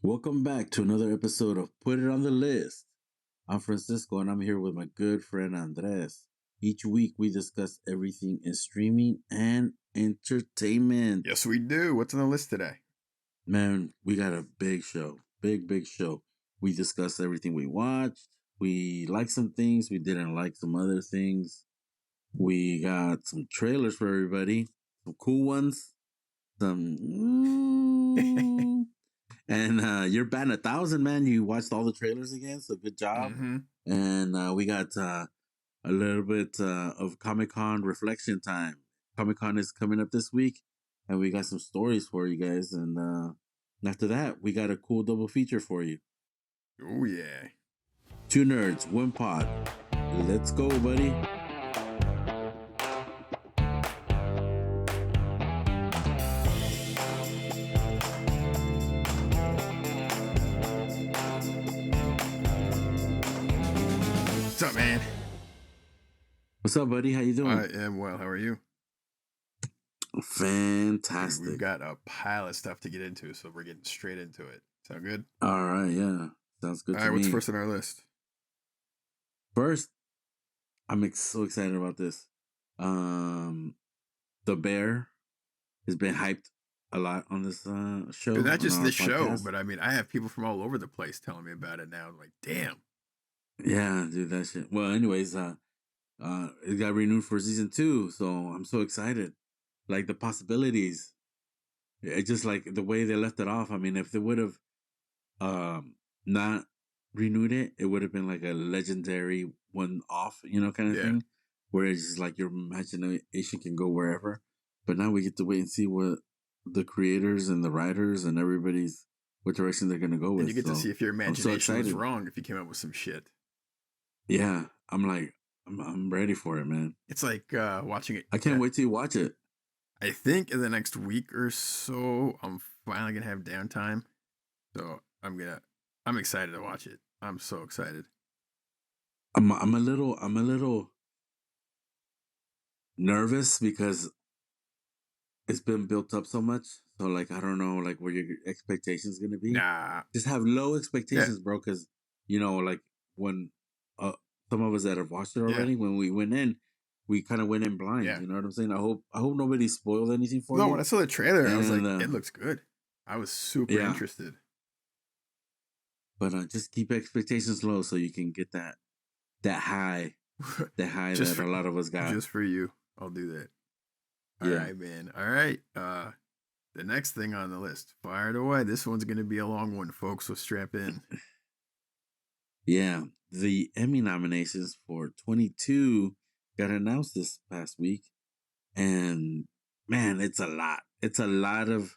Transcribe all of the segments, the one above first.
Welcome back to another episode of Put It on the List. I'm Francisco and I'm here with my good friend Andres. Each week we discuss everything in streaming and entertainment. Yes, we do. What's on the list today? Man, we got a big show. Big show. We discuss everything we watched. We like some things. We didn't like some other things. We got some trailers for everybody. Some cool ones. Some And you're batting 1,000, man. You watched all the trailers again, so good job. Mm-hmm. And we got a little bit of Comic Con reflection time. Comic Con is coming up this week, and we got some stories for you guys. And after that, we got a cool double feature for you. Oh, yeah. Two nerds, one pod. Let's go, buddy. What's up, man? What's up, buddy? How you doing? I am well. How are you? Fantastic. We've got a pile of stuff to get into, so we're getting straight into it. Sound good? All right, yeah. Sounds good All to right, me. what's first on our list? First, I'm so excited about this. The Bear has been hyped a lot on this show. Dude, not just on this show, podcast. but I mean, I have people from all over the place telling me about it now. I'm like, damn. Yeah, dude, that shit. Well, anyways, it got renewed for season 2, so I'm so excited. Like the possibilities. It's just like the way they left it off. I mean, if they would have not renewed it, it would have been like a legendary one off, kind of Yeah. thing. Where it's just like your imagination can go wherever. But now we get to wait and see what the creators and the writers and everybody's what direction they're gonna go with. And you get to see if your imagination was excited. wrong if you came up with some shit. Yeah, I'm ready for it, man. It's like watching it. I can't wait till you watch it. I think in the next week or so, I'm finally gonna have downtime. So I'm excited to watch it. I'm so excited. I'm a little nervous because it's been built up so much. So like I don't know like where your expectations gonna be. Nah. Just have low expectations, bro. Because like when some of us that have watched it already, when we went in, we kind of went in blind. Yeah. You know what I'm saying? I hope nobody spoiled anything for you. No, when I saw the trailer, I was like, And, it looks good. I was super interested. But just keep expectations low so you can get that high, that a lot of us got. Just for you, I'll do that. All right, man. All right. The next thing on the list, fired away. This one's gonna be a long one, folks. So strap in. Yeah, the Emmy nominations for 22 got announced this past week, and man, it's a lot. It's a lot of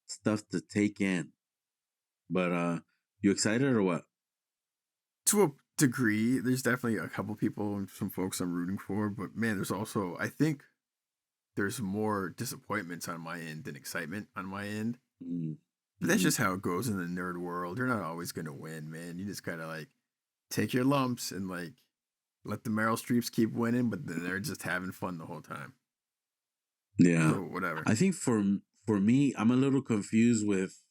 stuff to take in. But you excited or what? To a degree, there's definitely a couple people and some folks I'm rooting for, but man, there's also I think there's more disappointments on my end than excitement on my end. Mm-hmm. But that's just how it goes in the nerd world. You're not always gonna win, man. You just gotta like take your lumps and like let the Meryl Streeps keep winning, but then they're just having fun the whole time. Yeah, so, whatever. I think for me, I'm a little confused with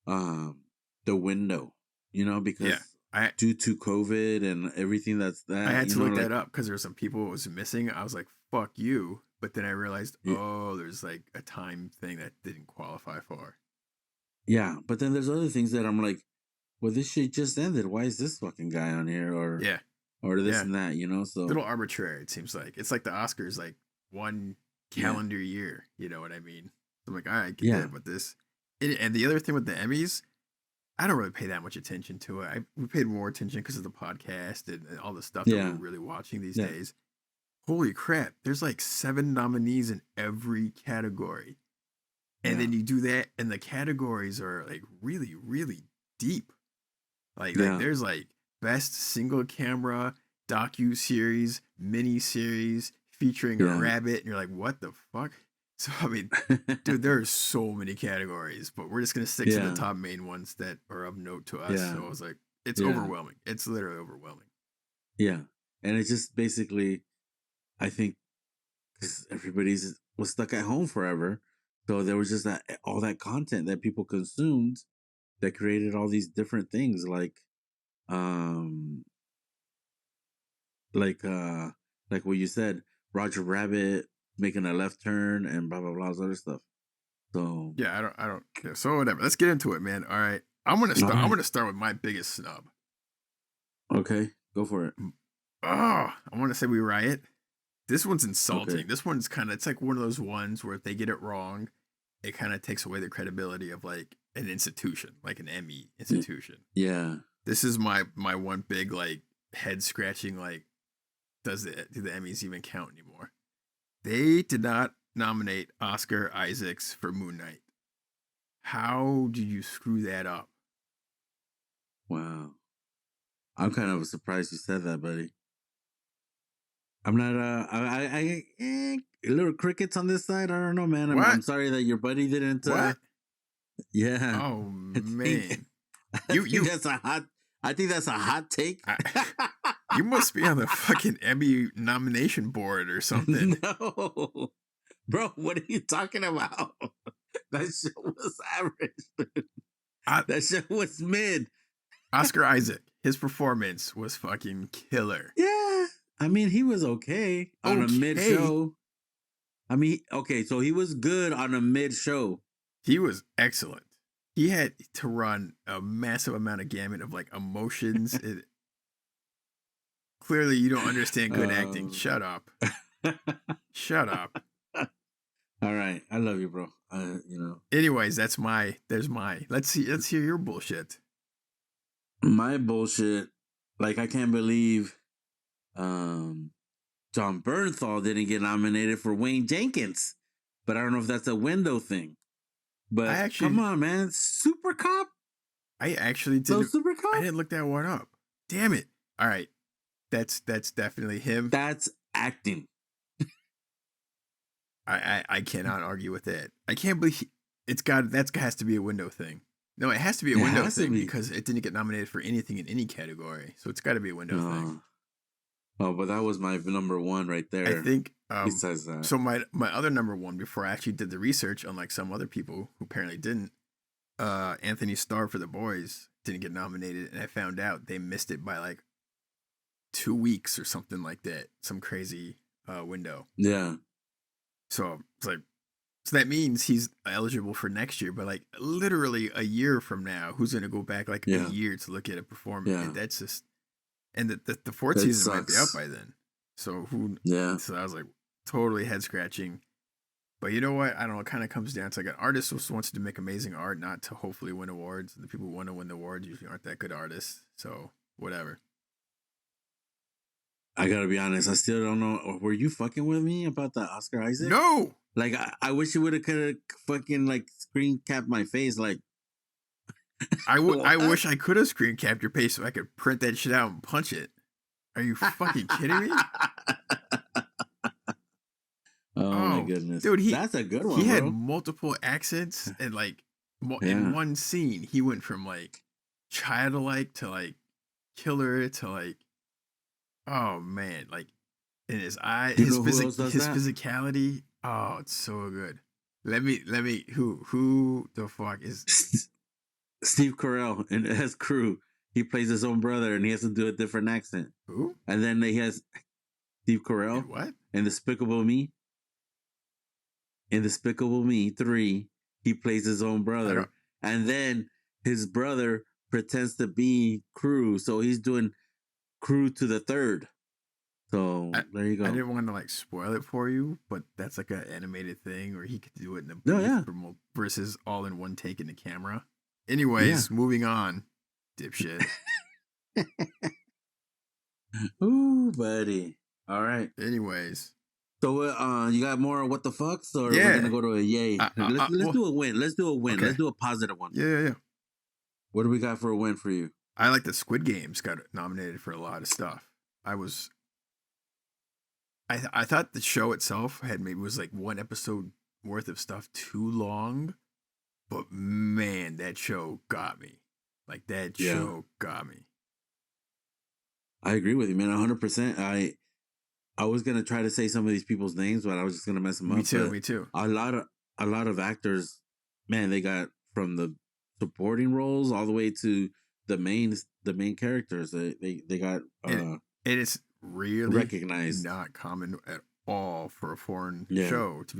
the window, because due to COVID and everything that's that. I had to look that up because there were some people it was missing. I was like, fuck you. But then I realized, there's like a time thing that didn't qualify for. Yeah, but then there's other things that I'm like, well, this shit just ended. Why is this fucking guy on here? Or this and that, So a little arbitrary, it seems like. It's like the Oscars, like one calendar year. You know what I mean? I'm like, all right, get that, but this. And the other thing with the Emmys, I don't really pay that much attention to it. We paid more attention because of the podcast and all the stuff that we're really watching these days. Holy crap, there's like 7 nominees in every category. And then you do that, and the categories are like really, really deep. Like there's like best single camera docu-series, mini-series featuring a rabbit, and you're like, what the fuck? So, I mean, dude, there are so many categories, but we're just going to stick to the top main ones that are of note to us. So I was like, it's overwhelming. It's literally overwhelming. Yeah. And it's just basically, I think, because everybody was stuck at home forever. So there was just all that content that people consumed. that created all these different things, um, like what you said, Roger Rabbit making a left turn and blah blah blah, all this other stuff. So yeah, I don't. Yeah, so whatever. Let's get into it, man. All right, I'm gonna start. all I'm right, gonna start with my biggest snub. okay, go for it. Oh, I want to say We Riot. This one's Okay, insulting. This one's kind of. It's like one of those ones where if they get it wrong, it kind of takes away the credibility of like an institution, like an Emmy institution. yeah, This is my one big like head scratching. Like, do the Emmys even count anymore? They did not nominate Oscar Isaacs for Moon Knight. How did you screw that up? wow. I'm kind of surprised you said that, buddy. I'm not. A little crickets on this side. I don't know, man. I'm What? sorry that your buddy didn't. What? Yeah, Oh I think man, I you think you that's a hot. I think that's a hot take. I, you must be on the fucking Emmy nomination board or something. No, bro. What are you talking about? That show was average. Dude. I, That show was mid. Oscar Isaac, his performance was fucking killer. Yeah, I mean he was okay on a mid Okay, show. I mean, okay, so he was good on a mid show. he was excellent. He had to run a massive amount of gamut of like emotions. Clearly, you don't understand good acting. Um, Shut up. Shut up. all right, I love you, bro. Anyways, there's my. Let's hear your bullshit. My bullshit. Like I can't believe, John Bernthal didn't get nominated for Wayne Jenkins, but I don't know if that's a window thing. But come on, man, Super Cop. I actually No didn't. Super I Cop. didn't look that one up. Damn it. All right. That's definitely him. That's acting. I cannot argue with that. I can't believe that has to be a window thing. No, it has to be a window thing because it didn't get nominated for anything in any category. So it's got to be a window thing. Oh, but that was my number one right there. I think besides that. So my other number one before I actually did the research, unlike some other people who apparently didn't, Anthony Starr for The Boys didn't get nominated, and I found out they missed it by like 2 weeks or something like that. Some crazy window. Yeah. So it's like, so that means he's eligible for next year, but like literally a year from now, who's gonna go back like a year to look at a performance? Yeah. That's just, and the fourth season might be out by then. So who? Yeah. So I was like totally head scratching. But you know what? I don't know. It kind of comes down to like an artist just wants to make amazing art, not to hopefully win awards. The people who want to win the awards usually aren't that good artists. So whatever. I gotta be honest. I still don't know. Were you fucking with me about the Oscar Isaac? No. Like I wish you would have could have fucking like screen capped my face. Like I wish I could have screen capped your face so I could print that shit out and punch it. Are you fucking kidding me? Oh my goodness, dude! That's a good one. He had bro. multiple accents and like in one scene, he went from like childlike to like killer to like, oh man, like in his eye, his physicality. Oh, it's so good. Let me. Who the fuck is Steve Carell and his crew? He plays his own brother and he has to do a different accent. Who? And then he has Steve Carell. What? In Despicable Me. In Despicable Me 3, he plays his own brother. And then his brother pretends to be Crew. So he's doing Crew to the third. So there you go. I didn't want to like spoil it for you, but that's like an animated thing where he could do it in a booth versus all in one take in the camera. Anyways, moving on. Dipshit. Ooh, buddy. All right. Anyways. So you got more what the fucks, or we're gonna go to a yay? Let's do a win. Let's do a win. Okay. Let's do a positive one. Yeah. What do we got for a win for you? I like that Squid Games got nominated for a lot of stuff. I thought the show itself was like one episode worth of stuff too long, but man, that show got me. Like that show got me. I agree with you, man. 100%. I was gonna try to say some of these people's names, but I was just gonna mess them up. Me too. A lot of actors, man, they got from supporting roles all the way to the main characters. They got it is really recognized. not common at all for a foreign Yeah, show to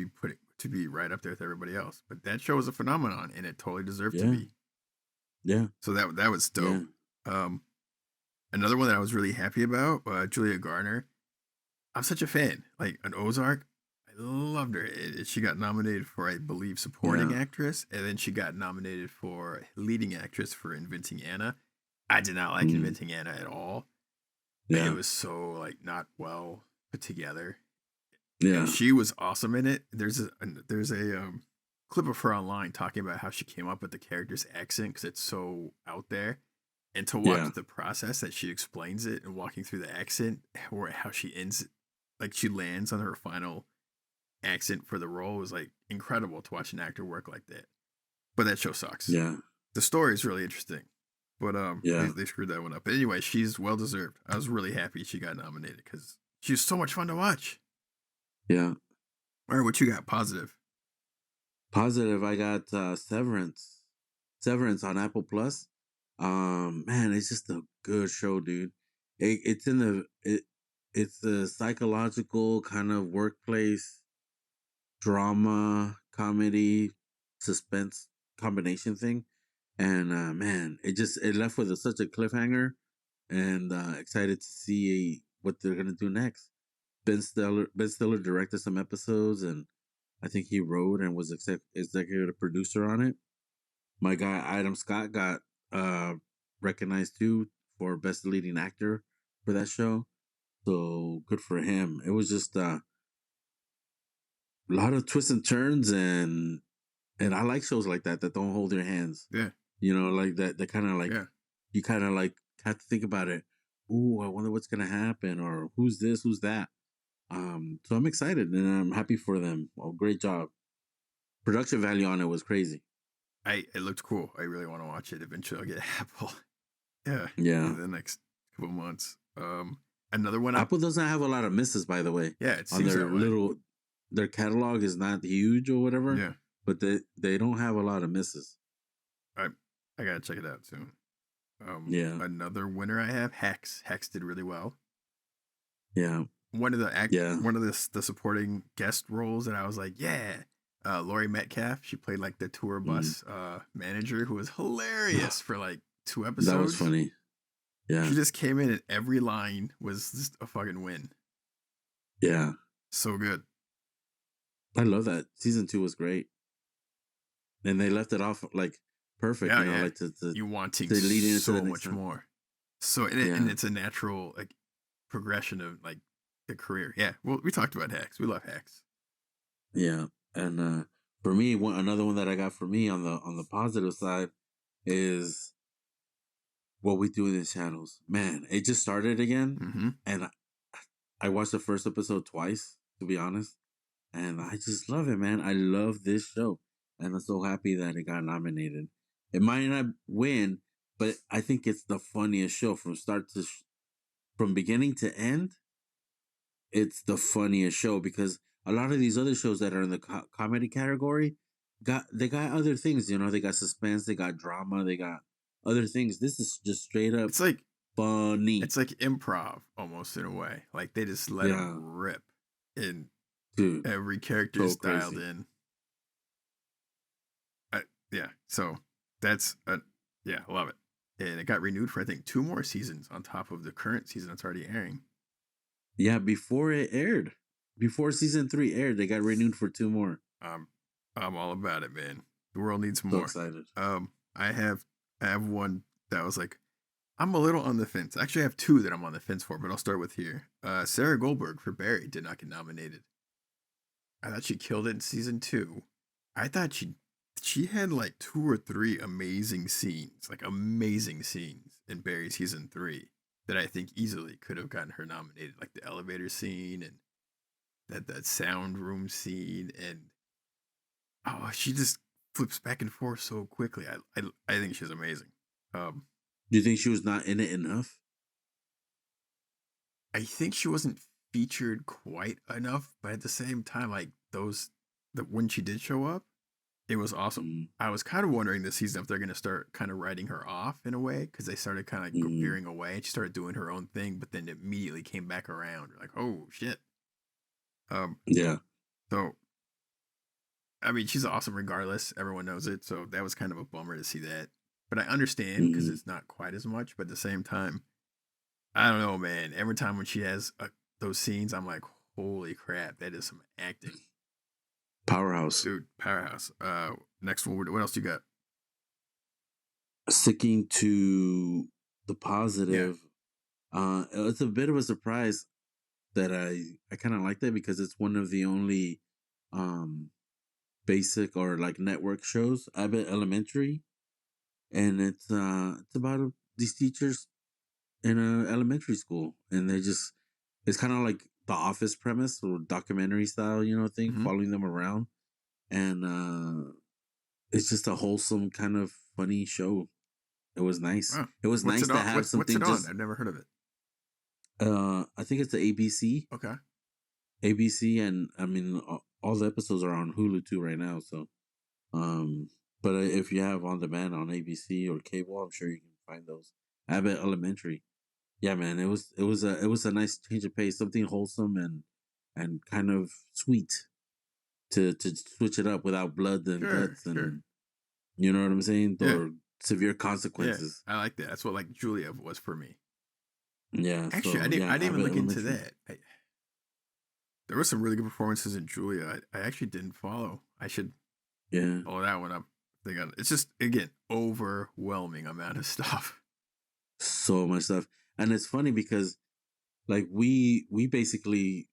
be right up there with everybody else. But that show was a phenomenon, and it totally deserved to yeah, be. yeah, So that was dope. yeah, Um, Another one that I was really happy about, Julia Garner. I'm such a fan. Like an Ozark, I loved her. She got nominated for, I believe, supporting yeah, actress, and then she got nominated for leading actress for Inventing Anna. I did not like mm, Inventing Anna at all. It yeah, was so like not well put together, and yeah, she was awesome in it. There's a clip of her online talking about how she came up with the character's accent because it's so out there, and to yeah, watch the process that she explains it and walking through the accent or how she ends, like she lands on her final accent for the role was like incredible to watch an actor work like that. But that show sucks. yeah, The story is really interesting, but yeah, they screwed that one up. But anyway, she's well deserved. I was really happy she got nominated because she was so much fun to watch. yeah. All right, what you got? Positive. Positive. I got Severance. Severance on Apple Plus. Man, it's just a good show, dude. It's in it's a psychological kind of workplace drama, comedy, suspense combination thing. And man, it left with such a cliffhanger, and excited to see what they're gonna do next. Ben Stiller directed some episodes, and I think he wrote and was executive producer on it. My guy Adam Scott got uh, recognized too for best leading actor for that show. So good for him. It was just a lot of twists and turns, and I like shows like that don't hold your hands. Yeah, You know, like that. That kind of like yeah. you kind of like have to think about it. Ooh, I wonder what's gonna happen, or who's this, who's that. So I'm excited and I'm happy for them. Well, great job. Production value on it was crazy. It looked cool. I really want to watch it. Eventually, I'll get Apple. Yeah, Yeah. in the next couple months. Another one up. Apple doesn't have a lot of misses, by the way. Yeah, it On seems that way. their catalog is not huge or whatever, Yeah, but they don't have a lot of misses. I I gotta check it out soon. Yeah, Another winner I have, Hex. Hex did really well. yeah, yeah. One of the supporting guest roles that I was like, yeah. Laurie Metcalf, she played like the tour Mm. bus manager who was hilarious for like 2 That was episodes. funny. Yeah, She just came in and every line was just a fucking win. yeah. So good. I love that. Season 2 was great, and they left it off like perfect. Yeah, You know, yeah. like You wanting to lead into the so next much one. more. So and Yeah, it's a natural like progression of like the career. Yeah. Well, we talked about Hex. We love Hex. yeah. And for me, another one that I got for me on the positive side is What We Do in the Shadows. Man, it just started again, Mm-hmm. and I watched the first episode twice, to be honest, and I just love it, man. I love this show, and I'm so happy that it got nominated. It might not win, but I think it's the funniest show from beginning to end. It's the funniest show because a lot of these other shows that are in the comedy category they got other things. You know, they got suspense, they got drama, they got other things. This is just straight up It's like funny. it's like improv almost in a way. Like they just let them Yeah, rip, and dude, every character so is dialed crazy. in. Yeah. So that's yeah, I love it. And it got renewed for I think 2 more seasons on top of the current season that's already airing. Yeah, before it aired, before season 3 aired, they got renewed for 2 more. Um, I'm all about it, man. The world needs So more. excited. Um, I have I have one that was like I'm a little on the fence. Actually, I have 2 that I'm on the fence for, but I'll start with here. Sarah Goldberg for Barry did not get nominated. I thought she killed it in season 2. I thought she had like 2 or 3 amazing scenes in Barry season 3 that I think easily could have gotten her nominated, like the elevator scene and that sound room scene, and oh, she just flips back and forth so quickly. I think she's amazing. Um, Do you think she was not in it enough? I think she wasn't featured quite enough, but at the same time, like those that when she did show up, It was awesome. Mm, I was kind of wondering this season if they're going to start kind of writing her off in a way because they started kind of mm, veering away and she started doing her own thing, but then immediately came back around. Like, oh shit. Um, yeah. so I mean, she's awesome regardless. Everyone knows it, so that was kind of a bummer to see that. But I understand because Mm, it's not quite as much. But at the same time, I don't know, man. Every time when she has those scenes, I'm like, holy crap, that is some acting, powerhouse. dude. Powerhouse. Next one. What else you got? Sticking to the Yeah. positive, it's a bit of a surprise that I kind of like that because it's one of the only um basic or like network shows. Abbott Elementary, and it's about these teachers in a elementary school, and it's kind of like the Office premise or documentary style, thing, Mm-hmm. following them around, and it's just a wholesome kind of funny show. It was nice. Wow. It was What's nice it to on? have What's something it on? just. I've never heard of it. I think it's the ABC. Okay. ABC, and I mean all the episodes are on Hulu too right now. So, um, but if you have on demand on ABC or cable, I'm sure you can find those. Abbott Elementary. Yeah, man, it was a nice change of pace, something wholesome and kind of sweet to switch it up without blood and Sure. guts, Sure. and you know what I'm saying, Yeah. or severe Yeah. consequences. I like that. That's what like Julia was for me. Yeah, Actually, so yeah, I didn't even Abbott look into Elementary. that. There were some really good performances in Julia. I actually didn't follow. I should Yeah, follow that one up. It's just again overwhelming amount of stuff. so much stuff, and it's funny because like we basically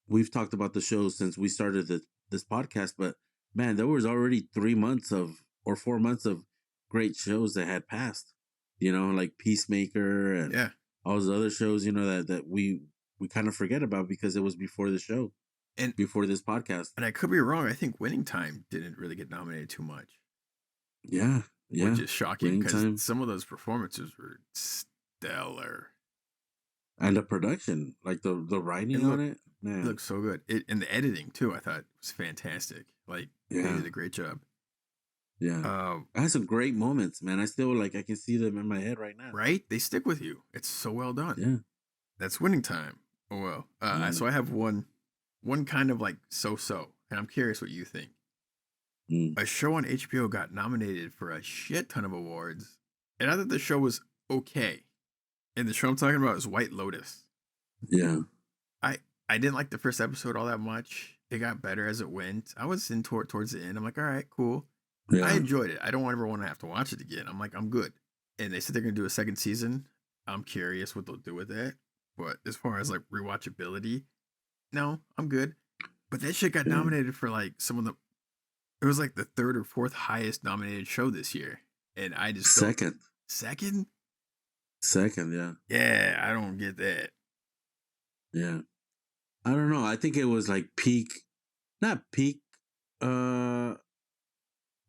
we've talked about the show since we started this podcast, but man, there was already 3 months of or 4 months of great shows that had passed. Like Peacemaker and Yeah, all those other shows. That we kind of forget about because it was before the show, and before this podcast. I could be wrong. I think Winning Time didn't really get nominated too much, Yeah, which yeah. is shocking Winning because Time some of those performances were stellar. and the production, like the It writing on looked it, it man. looked so good. And the editing too, I thought was fantastic. Like they Yeah, did a great job. yeah. Um, I had some great moments, man. I still like I can see them in my head right now. right? They stick with you. It's so well done. Yeah, That's Winning Time. Oh well. yeah. So I have one kind of like so, and I'm curious what you think. Mm, A show on HBO got nominated for a shit ton of awards, and I thought the show was okay. And the show I'm talking about is White Lotus. yeah, I I didn't like the first episode all that much. It got better as it went. I was in towards the end. I'm like, all right, cool. I yeah. enjoyed it. I don't ever want to have to watch it again. I'm like, I'm good. And they said they're gonna do a second season. I'm curious what they'll do with that. But as far as like rewatchability, no, I'm good. But that shit got Yeah. nominated for like some of the. It was like the third or fourth highest nominated show this year, and I just don't. Second, Second? second, yeah, Yeah, I don't get that. yeah. I don't know. I think it was like peak, not peak, uh,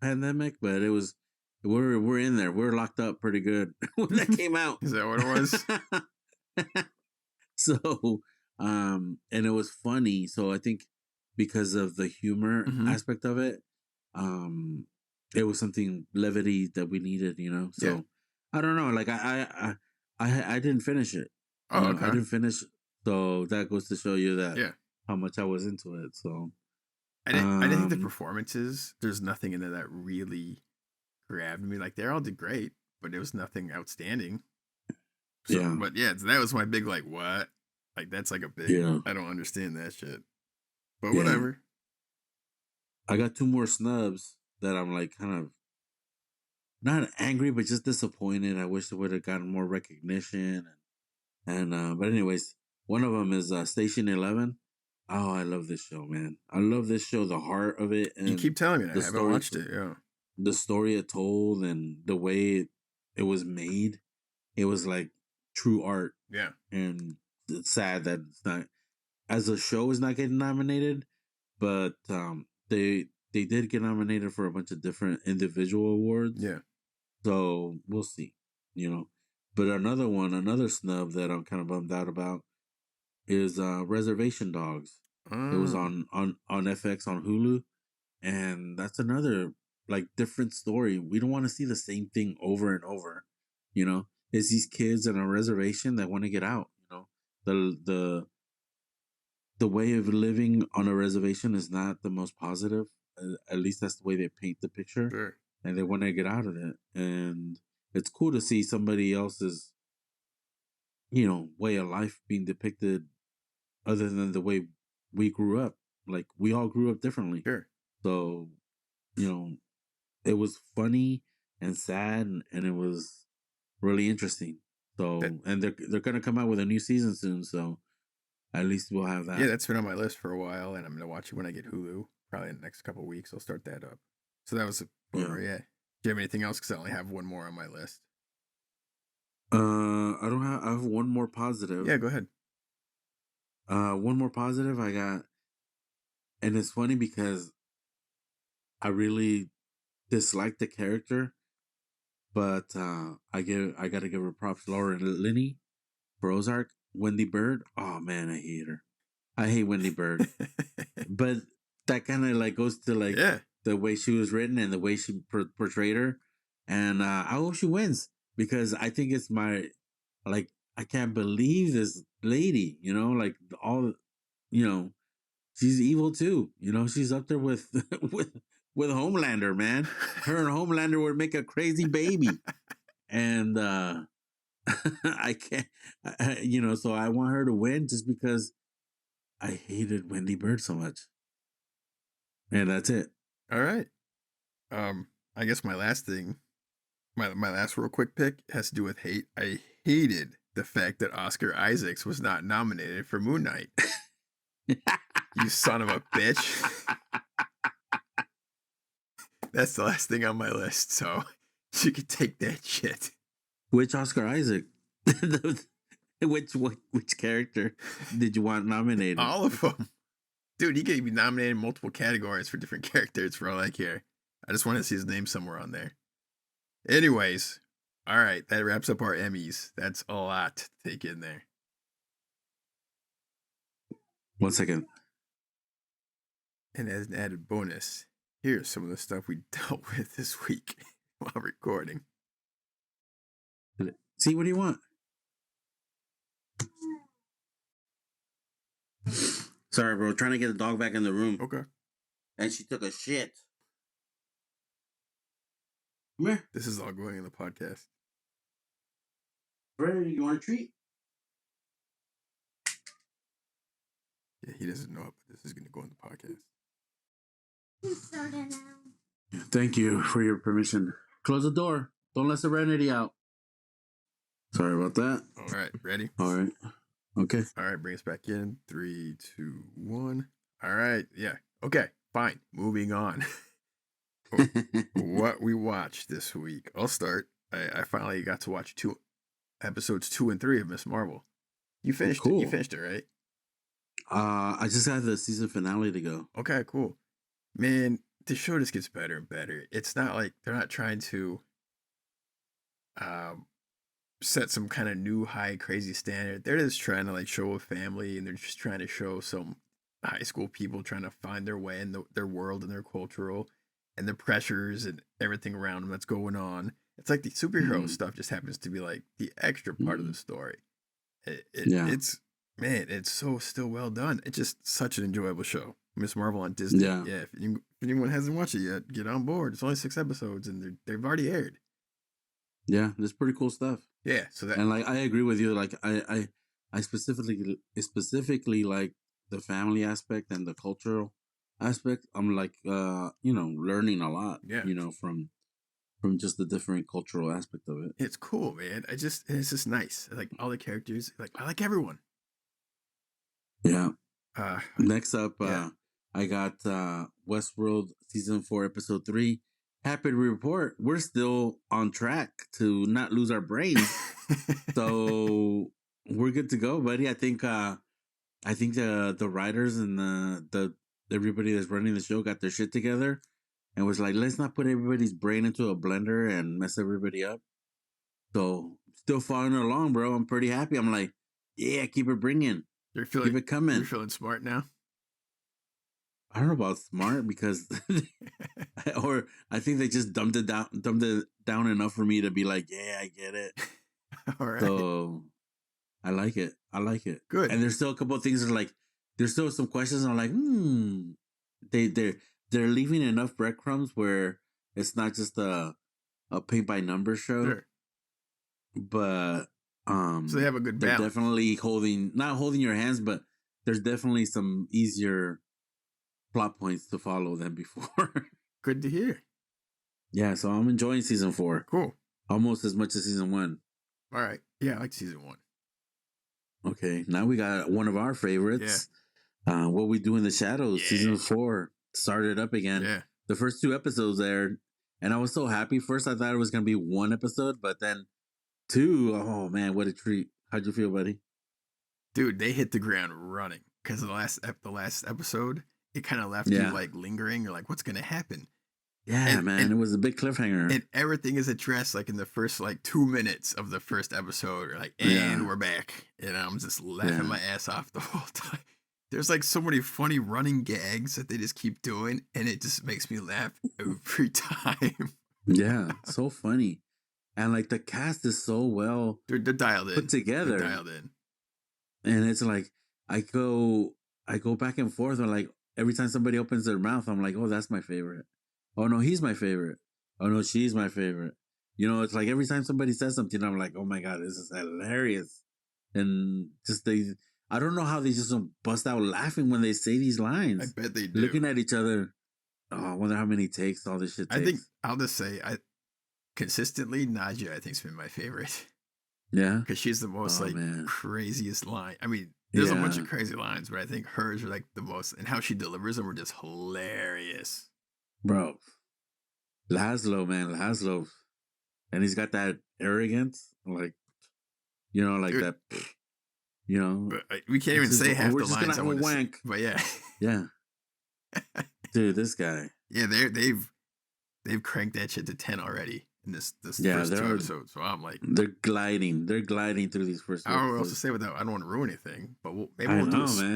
pandemic, but it was. We're in there. We're locked up pretty good when that came out. Is that what it was? So, and it was funny. So I think because of the humor Mm-hmm. aspect of it, um, it was something levity that we needed. So Yeah. I don't know. Like I didn't finish it. Oh, I okay. didn't finish. So that goes to show you that Yeah. how much I was into it. So I didn't think the um, performances. There's nothing in there that really grabbed me. Like they all did great, but it was nothing outstanding. So, yeah, but yeah, that was my big like what? Like that's like a big. yeah, I don't understand that shit. But yeah. whatever. I got two more snubs that I'm like kind of not angry, but just disappointed. I wish they would have gotten more recognition. But anyways, one of them is Station 11. Oh, I love this show, man. I love this show, the heart of it, You and keep telling me that. the I haven't story, watched it. Yeah. the story it told, and the way it was made. It was like true art, Yeah. and it's sad that it's not as a show is not getting nominated, but they did get nominated for a bunch of different individual awards. Yeah. So we'll see, you know. But another snub that I'm kind of bummed out about is Reservation Dogs. It was Oh. on FX on Hulu, And that's another like different story. We don't want to see the same thing over and over. You know, it's these kids on a reservation that want to get out. You know, the way of living on a reservation is not the most positive. At least that's the way they paint the picture, Sure. and they want to get out of it. And it's cool to see somebody else's, way of life being depicted, other than the way we grew up. Like we all grew up differently, Sure. so you know, it was funny and sad, and it was really interesting. So, and they're gonna come out with a new season soon. So at least we'll have that. Yeah, that's been on my list for a while, and I'm gonna watch it when I get Hulu. Probably in the next couple of weeks, I'll start that up. So that was a bummer. Yeah. Do you have anything else? Because I only have one more on my list. I don't have. I have one more positive. Yeah, go ahead. One more positive I got, and it's funny because I really dislike the character, but I gotta give her props. Laura Linney for Ozark. Wendy Bird. Oh man, I hate her. I hate Wendy Bird. But that kind of like goes to like the way she was written and the way she portrayed her. And I hope she wins, because I think it's like, I can't believe this lady, like all, she's evil too. She's up there with, with Homelander, man. Her and Homelander would make a crazy baby. And, I can't, so I want her to win just because I hated Wendy Bird so much. And that's it. All right. I guess my last thing, my last real quick pick has to do with hate. I hated the fact that Oscar Isaacs was not nominated for Moon Knight. You son of a bitch. That's the last thing on my list, so you could take that shit. Which Oscar Isaac? Which character did you want nominated? All of them. Dude, he could be nominated in multiple categories for different characters for all I care. I just want to see his name somewhere on there. Anyways, all right, that wraps up our Emmys. That's a lot to take in there. 1 second. And as an added bonus, here's some of the stuff we dealt with this week while recording. See, what do you want? Sorry, bro. Trying to get the dog back in the room. Okay. And she took a shit. Come here. This is all going in the podcast. Ready? You want a treat? Yeah, he doesn't know it, but this is going to go in the podcast. Thank you for your permission. Close the door. Don't let Serenity out. Sorry about that. All right, ready? All right. Okay. All right, bring us back in. 3, 2, 1. All right, yeah. Okay, fine. Moving on. What we watched this week. I'll start. I finally got to watch episodes 2 and 3 of Miss Marvel. You finished it. You finished it, right? I just had the season finale to go. Okay, cool. Man, the show just gets better and better. It's not like they're not trying to set some kind of new high crazy standard. They're just trying to like show a family, and they're just trying to show some high school people trying to find their way in their world and their cultural and the pressures and everything around them that's going on. It's like the superhero stuff just happens to be like the extra part of the story. It's, man, it's so still well done. It's just such an enjoyable show. Miss Marvel on Disney. Yeah, if anyone hasn't watched it yet, get on board. It's only 6 episodes and they've already aired. Yeah, there's pretty cool stuff. Yeah, so that, and like I agree with you. Like I specifically like the family aspect and the cultural aspect. I'm like learning a lot. Yeah, from just the different cultural aspect of it. It's cool, man. It's just nice. Like all the characters. Like I like everyone. Yeah. Next up, I got Westworld season 4, episode 3. Happy to report we're still on track to not lose our brains. So we're good to go, buddy. I think the writers and the everybody that's running the show got their shit together and was like, let's not put everybody's brain into a blender and mess everybody up. So still following along, bro. I'm pretty happy. I'm like, yeah, keep it bringing. Keep it coming. You're feeling smart now? I don't know about smart because, or I think they just dumbed it down enough for me to be like, yeah, I get it. All right. So I like it. I like it. Good. And there's still a couple of things that are like, there's still some questions. I'm like, they're leaving enough breadcrumbs where it's not just a paint by number show, Sure. but So they have a good they're balance. definitely not holding your hands, but there's definitely some easier plot points to follow than before. Good to hear. Yeah, so I'm enjoying season 4. Cool. Almost as much as season 1. All right. Yeah, I like season 1. Okay, now we got one of our favorites. Yeah. What We Do in the Shadows, season 4 started up again. Yeah. The first 2 episodes aired, and I was so happy. First, I thought it was gonna be 1 episode, but then 2. Oh man, what a treat! How'd you feel, buddy? Dude, they hit the ground running because the last episode, it kind of left you like lingering. You're like, what's gonna happen? Yeah, man, it was a big cliffhanger, and everything is addressed like in the first like 2 minutes of the first episode. Like, and we're back, and I'm just laughing my ass off the whole time. There's like so many funny running gags that they just keep doing, and it just makes me laugh every time. Yeah, so funny, and like the cast is so well they're dialed in, put together, they're dialed in, and it's like I go back and forth, and like every time somebody opens their mouth, I'm like, oh, that's my favorite. Oh no, he's my favorite. Oh no, she's my favorite. You know, it's like every time somebody says something, I'm like, oh my god, this is hilarious, and just I don't know how they just don't bust out laughing when they say these lines. I bet they do. Looking at each other. Oh, I wonder how many takes all this shit takes. I think I'll just say, consistently, Nadia, I think's been my favorite. Yeah, because she's the most craziest line. I mean, there's a bunch of crazy lines, but I think hers are like the most, and how she delivers them are just hilarious. Bro, Laszlo, and he's got that arrogance, like, you know, like dude, that, you know. But we can't even say half the lines I want to wank. Say, but yeah, dude, this guy. Yeah, they've cranked that shit to 10 already in this first 2 episodes. So I'm like, they're gliding through these first. I don't know what else to say without. I don't want to ruin anything, but we'll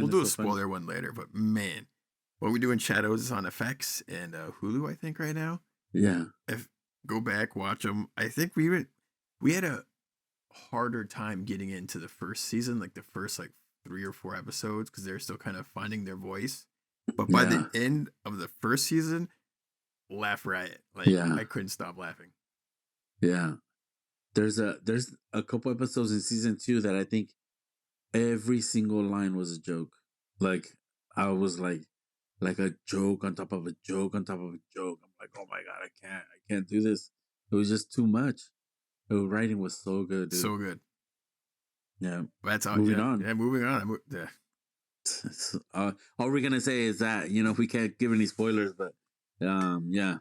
do a spoiler one later. But man. What We Do in Shadows is on FX and Hulu, I think, right now. Yeah. Go back, watch them. I think we had a harder time getting into the first season, like the first like 3 or 4 episodes, because they're still kind of finding their voice. But by the end of the first season, laugh riot. Like I couldn't stop laughing. Yeah. There's a couple episodes in season 2 that I think every single line was a joke. Like I was like a joke on top of a joke on top of a joke. I'm like, oh my god, I can't do this. It was just too much. The writing was so good, dude. So good. Yeah. That's all. Moving on. Yeah, moving on. All we're gonna say is that, you know, we can't give any spoilers, but yeah,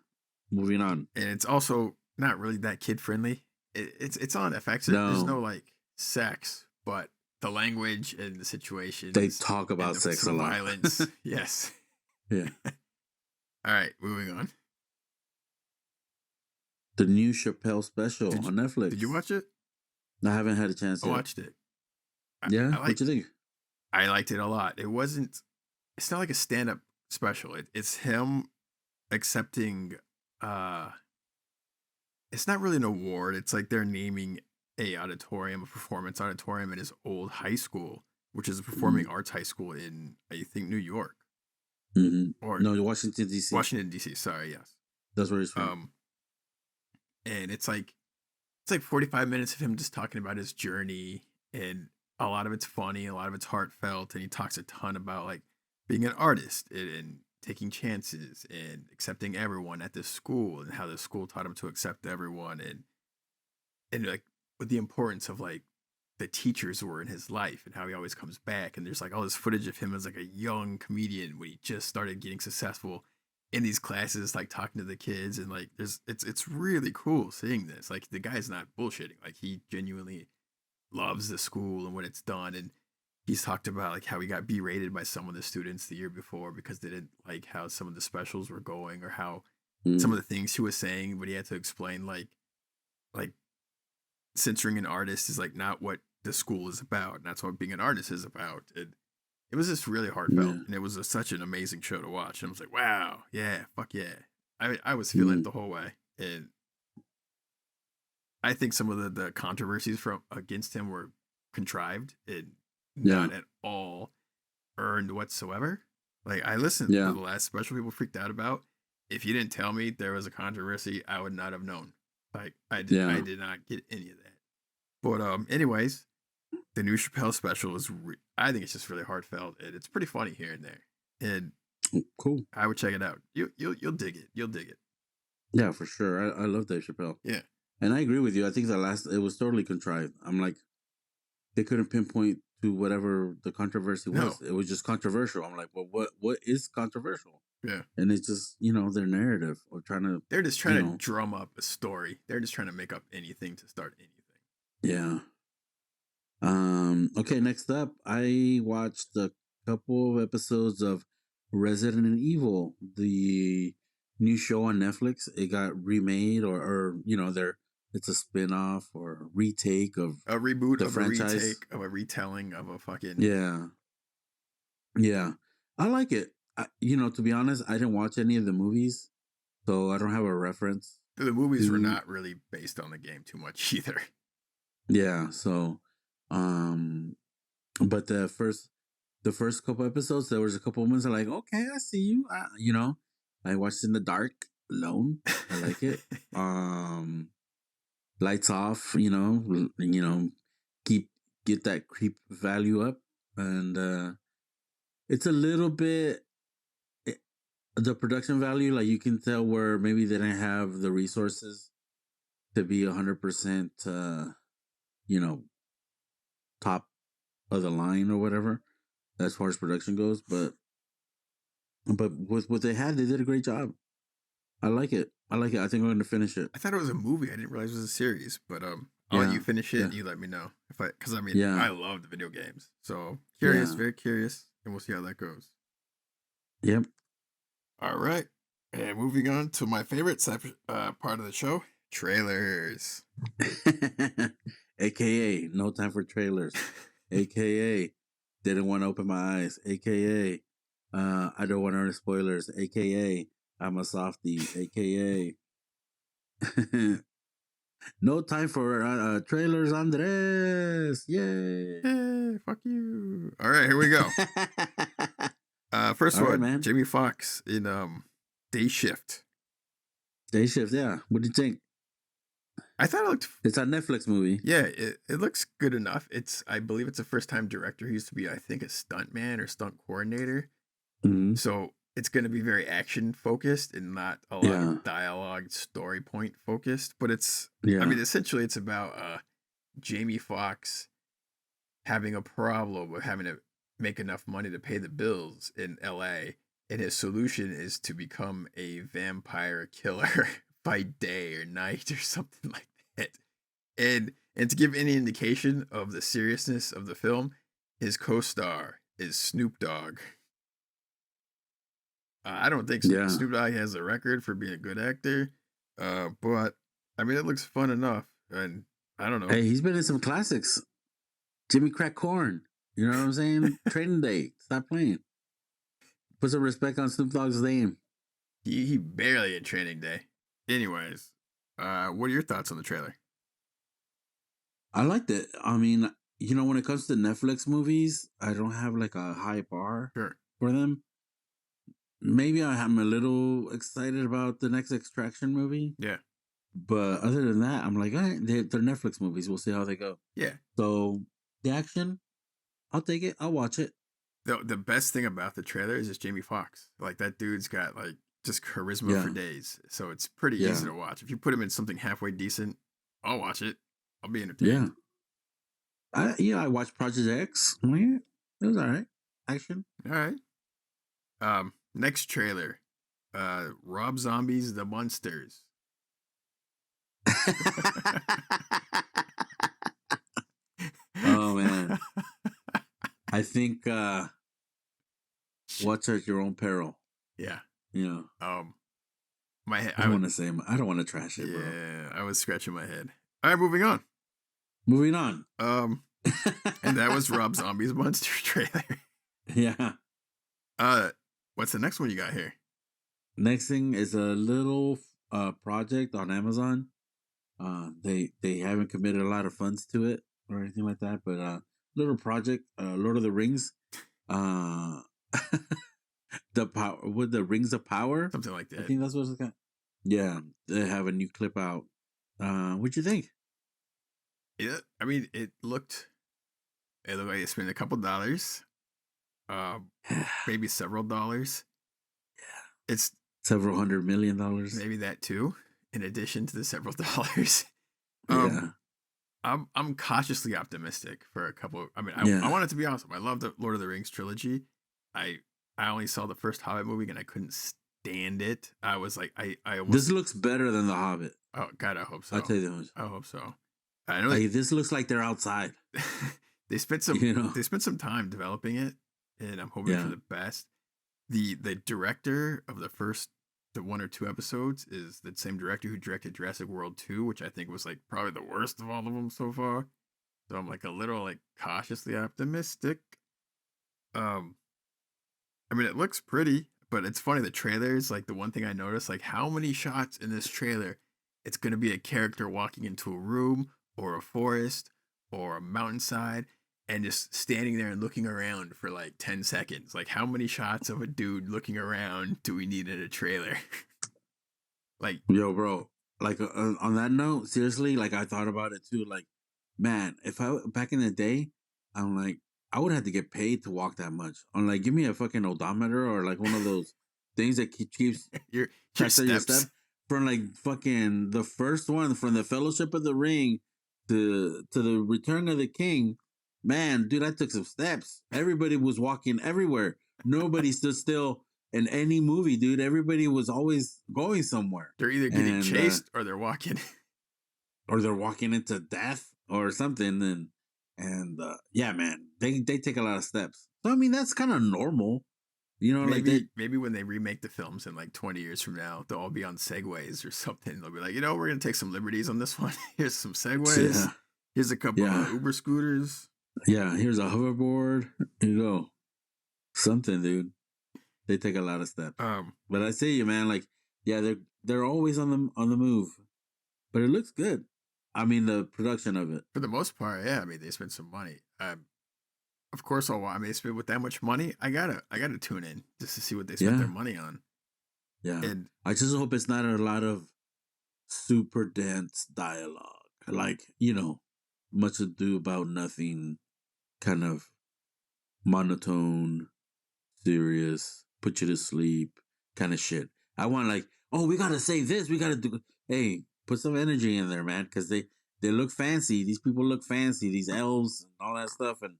moving on. And it's also not really that kid friendly. It's on FX. There's no like sex, but the language and the situation. They talk about sex a lot. Violence. Yes. Yeah. All right, moving on. The new Chappelle special on Netflix. Did you watch it? I haven't had a chance yet. I watched it. What'd you think? I liked it a lot. It's not like a stand-up special. It's him accepting, it's not really an award. It's like they're naming a performance auditorium in his old high school, which is a performing arts high school in, I think, New York. Mm-hmm. Or no, Washington D.C. Washington D.C. Sorry, yes, that's where he's from. And it's like 45 minutes of him just talking about his journey, and a lot of it's funny, a lot of it's heartfelt, and he talks a ton about like being an artist and taking chances and accepting everyone at this school, and how the school taught him to accept everyone, and like with the importance of like the teachers were in his life and how he always comes back. And there's like all this footage of him as like a young comedian when he just started getting successful in these classes, like talking to the kids, and like it's really cool seeing this. Like the guy's not bullshitting. Like he genuinely loves the school and what it's done. And he's talked about like how he got berated by some of the students the year before because they didn't like how some of the specials were going, or how some of the things he was saying, but he had to explain like censoring an artist is like not what the school is about, and that's what being an artist is about. And it was just really heartfelt, Yeah. and it was such an amazing show to watch. And I was like, wow, yeah, fuck yeah. I was feeling it Mm. the whole way, and I think some of the controversies from against him were contrived and Yeah. not at all earned whatsoever. Like I listened to Yeah. the last special people freaked out about. If you didn't tell me there was a controversy, I would not have known. Like I Yeah. did not get any of that. But anyways, the new Chappelle special is I think it's just really heartfelt and it's pretty funny here and there. And Cool. I would check it out. You'll dig it. You'll dig it. Yeah, for sure. I love Dave Chappelle. Yeah. And I agree with you. I think it was totally contrived. I'm like, they couldn't pinpoint to whatever the controversy was. No. It was just controversial. I'm like, well, what is controversial? Yeah. And it's just, their narrative or trying to. They're just trying to drum up a story. They're just trying to make up anything to start anything. Yeah. Okay, next up, I watched a couple of episodes of Resident Evil, the new show on Netflix. It got remade or it's a spin-off or retake of a reboot the of franchise. A retake of a retelling of a fucking Yeah. I like it. To be honest, I didn't watch any of the movies, so I don't have a reference. The movies were not really based on the game too much either. Yeah, so but the first couple episodes, there was a couple moments I'm like, okay, I see you. I watched in the dark alone. I like it. Lights off, get that creep value up, and it's a little bit the production value, like you can tell where maybe they didn't have the resources to be 100%, top of the line or whatever as far as production goes. But with what they had, they did a great job. I like it. I think I'm going to finish it. I thought it was a movie. I didn't realize it was a series. But I'll let you finish it and you let me know because I love the video games. So curious, very curious, and we'll see how that goes. Yep. All right. And moving on to my favorite part of the show, trailers. AKA no time for trailers. AKA didn't want to open my eyes. AKA I don't want to earn spoilers. AKA I'm a softie. AKA no time for trailers, Andres. Yay. Hey, fuck you. All right, here we go. First All one, right, man. Jamie Foxx in Day Shift. Day Shift, yeah. What do you think? I thought it looked. It's a Netflix movie. Yeah, it looks good enough. I believe it's a first time director. He used to be, I think, a stuntman or stunt coordinator. Mm-hmm. So it's going to be very action focused and not a lot of dialogue, story point focused. But essentially, it's about Jamie Foxx having a problem with having to make enough money to pay the bills in LA, and his solution is to become a vampire killer by day or night or something like that. And to give any indication of the seriousness of the film, his co-star is Snoop Dogg. I don't think Snoop Dogg has a record for being a good actor, but it looks fun enough, and I don't know. Hey, he's been in some classics. Jimmy Crack Corn. You know what I'm saying? Training Day. Stop playing. Put some respect on Snoop Dogg's name. He barely in Training Day. Anyways, what are your thoughts on the trailer? I liked it. When it comes to Netflix movies, I don't have like a high bar for them. Maybe I'm a little excited about the next Extraction movie. Yeah. But other than that, I'm like, all right, they're Netflix movies. We'll see how they go. Yeah. So the action, I'll take it. I'll watch it. The best thing about the trailer is just Jamie Foxx. Like that dude's got like just charisma for days. So it's pretty easy to watch. If you put him in something halfway decent, I'll watch it. I'll be entertained. I watched Project X. Yeah, it was all right. Action. All right. Next trailer. Rob Zombie's The Munsters. Oh man. I think watch at your own peril. Yeah. My head. I don't want to trash it, bro. Yeah, I was scratching my head. All right, moving on. Moving on. And that was Rob Zombie's Monster trailer. Yeah. What's the next one you got here? Next thing is a little project on Amazon. They haven't committed a lot of funds to it or anything like that, but little project, Lord of the Rings. Uh, the power with the Rings of Power. Something like I that. think that's what it's got. Yeah, they have a new clip out. What'd you think? Yeah, I mean, it looked like they spent a couple dollars, maybe several dollars. It's Several $100 million. maybe that too, in addition to the several dollars. Um, Yeah, I'm cautiously optimistic for a couple. I mean, I yeah. want it to be awesome. I love the Lord of the Rings trilogy. I I only saw the first Hobbit movie and I couldn't stand it. I was like, I This almost. looks better than The Hobbit. Oh God, I hope I'll so. tell you that. I hope so. I know Like this looks like they're outside. they spent some You know? they spent some time developing it, and I'm hoping for Yeah. the best. The director of the one or two episodes is the same director who directed Jurassic World 2, which I think was like probably the worst of all of them so far. So I'm like a little like cautiously optimistic. Um, I mean it looks pretty, but it's funny the trailers. Like the one thing I noticed, like how many shots in this trailer, it's gonna be a character walking into a room or a forest or a mountainside and just standing there and looking around for like 10 seconds. Like how many shots of a dude looking around do we need in a trailer? Like Yo, bro. Like on that note, seriously, like I thought about it too. Like, man, if I back in the day, I'm like, I would have to get paid to walk that much. I'm like, give me a fucking odometer or like one of those things that keeps your tracks of your step steps. from like fucking the first one from the Fellowship of the Ring to the Return of the King. Man, dude, I took some steps. Everybody was walking everywhere. Nobody stood still in any movie, dude. Everybody was always going somewhere, They're either getting and chased or they're walking. or they're walking into death or something. And yeah, man, they take a lot of steps. So I mean, that's kind of normal, you know. Like they, Maybe when they remake the films in like 20 years from now, they'll all be on segways or something. They'll be like, we're gonna take some liberties on this one. Here's some segways. yeah, Here's a couple yeah, of Uber scooters. yeah. Here's a hoverboard. Here you go, something, dude. They take a lot of steps. Um, But I see you, man. Like, yeah, they're always on the move, but it looks good. I mean, the production of it. for the most part, yeah. I mean, they spent some money. Of course, I mean, they spent with that much money. I gotta tune in just to see what they spent their Yeah, money on. yeah. And I just hope it's not a lot of super dense dialogue, like much ado about nothing, kind of monotone, serious, put you to sleep kind of shit. I want like, oh, we gotta say this, we gotta do. Hey, put some energy in there, man, because they look fancy. These people look fancy. These elves and all that stuff, and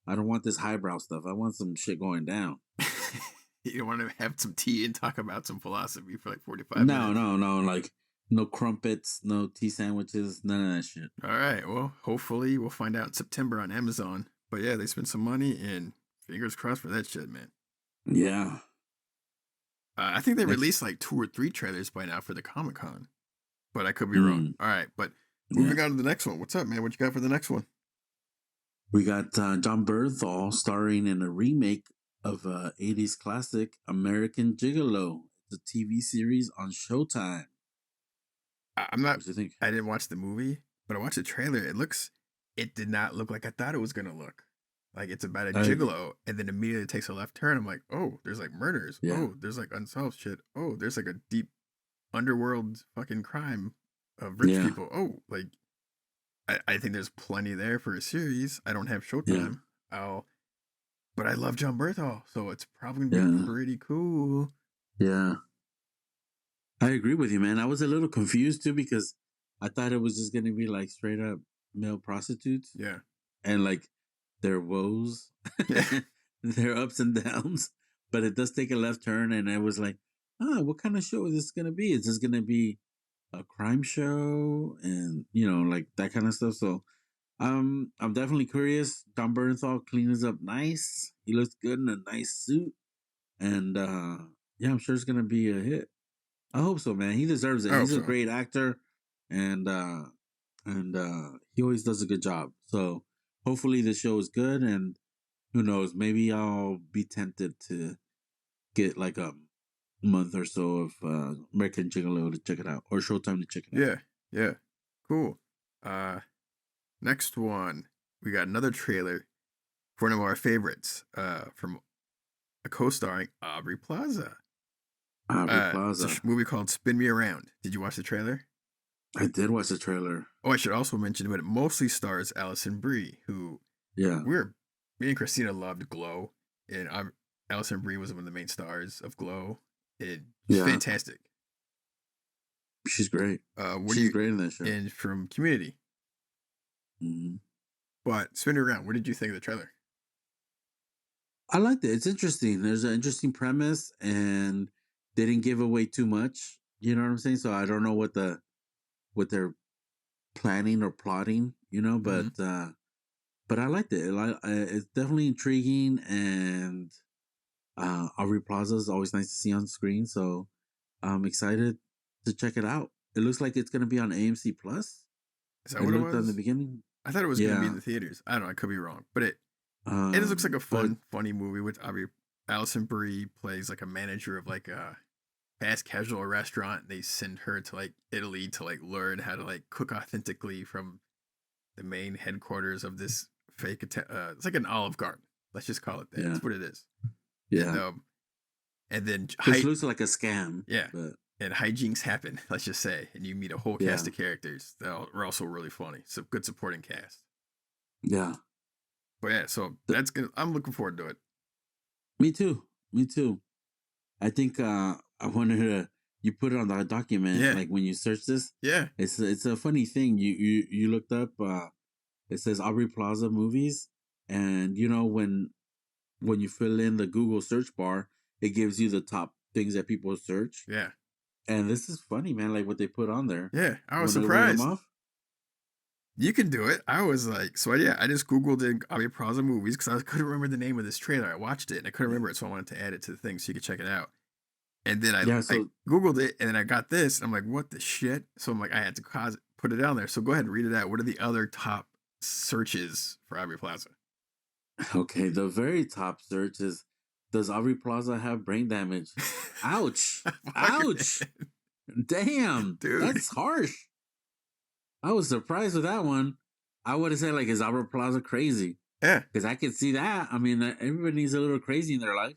I don't want this highbrow stuff. I want some shit going down. you don't want to have some tea and talk about some philosophy for like 45 No, minutes. no, no, like no crumpets, no tea sandwiches, none of that shit. All right. Well, hopefully we'll find out in September on Amazon. But yeah, they spent some money and fingers crossed for that shit, man. Yeah. I think they Next. released like 2 or 3 trailers by now for the ComicCon, but I could be wrong. Mm, All right, but yeah. moving on to the next one. What's up, man? What you got for the next one? We got John Bernthal starring in a remake of 80s classic American Gigolo. It's a TV series on Showtime. I'm not. What do you think? I didn't watch the movie, but I watched the trailer. It did not look like I thought it was gonna look. Like it's about a I agree. gigolo, and then immediately takes a left turn. I'm like, oh, there's like murders. Yeah. Oh, there's like unsolved shit. Oh, there's like a deep underworld fucking crime of rich Yeah. people. Oh, like I think there's plenty there for a series. I don't have Yeah. Showtime. But I love John Berthal, so it's probably gonna be Yeah. pretty cool. Yeah. I agree with you, man. I was a little confused too because I thought it was just going to be like straight up male prostitutes Yeah. and like their woes, Yeah. their ups and downs. But it does take a left turn, and I was like, what kind of show is this going to be? Is this going to be a crime show and like that kind of stuff? So I'm definitely curious. John Bernthal cleans up nice. He looks good in a nice suit, and yeah, I'm sure it's gonna be a hit. I hope so, man. He deserves it. I hope He's a so. great actor, and he always does a good job. So hopefully the show is good, and who knows? Maybe I'll be tempted to get like a month or so of American Gigolo to check it out, or Showtime to check it out. Yeah. Cool. Next one, we got another trailer for one of our favorites, from a co-starring Aubrey Plaza. Aubrey Plaza. It's a movie called Spin Me Around. Did you watch the trailer? I did watch the trailer. Oh, I should also mention that it mostly stars Alison Brie, who me and Christina loved Glow, and Alison Brie was one of the main stars of Glow. It's fantastic. She's great. She's great in that show. And from Community. Mm-hmm. But Spin Me Around, what did you think of the trailer? I liked it. It's interesting. There's an interesting premise, and they didn't give away too much. You know what I'm saying? So I don't know what they're planning or plotting. But I liked it. It's definitely intriguing, and Aubrey Plaza is always nice to see on screen. So I'm excited to check it out. It looks like it's going to be on AMC Plus. Is that what it was? In the beginning. I thought it was going to be in the theaters. I don't know. I could be wrong, but it just looks like a funny movie with Alison Brie plays like a manager of like a fast casual restaurant. They send her to like Italy to like learn how to like cook authentically from the main headquarters of this fake. It's like an Olive Garden. Let's just call it that. That's what it is. Yeah. And then it looks like a scam. Yeah. And hijinks happen. Let's just say, and you meet a whole cast of characters that are also really funny. So good supporting cast. Yeah. But yeah, so that's good. I'm looking forward to it. Me too. I think I wanted to. You put it on the document, like when you search this. Yeah. It's a funny thing. You looked up. It says Aubrey Plaza movies, and when you fill in the Google search bar, it gives you the top things that people search. Yeah. And this is funny, man. Like what they put on there. Yeah, I was surprised. You can do it. I was like, I just Googled Aubrey Plaza movies because I couldn't remember the name of this trailer. I watched it and I couldn't remember it, so I wanted to add it to the thing so you could check it out. And then I Googled it, and then I got this. And I'm like, what the shit? So I'm like, I had to put it down there. So go ahead and read it out. What are the other top searches for Aubrey Plaza? Okay, the very top search is, does Aubrey Plaza have brain damage? Ouch. Ouch. Damn. Dude. That's harsh. I was surprised with that one. I would have said, like, is Aubrey Plaza crazy? Yeah. Because I could see that. I mean, everybody needs a little crazy in their life.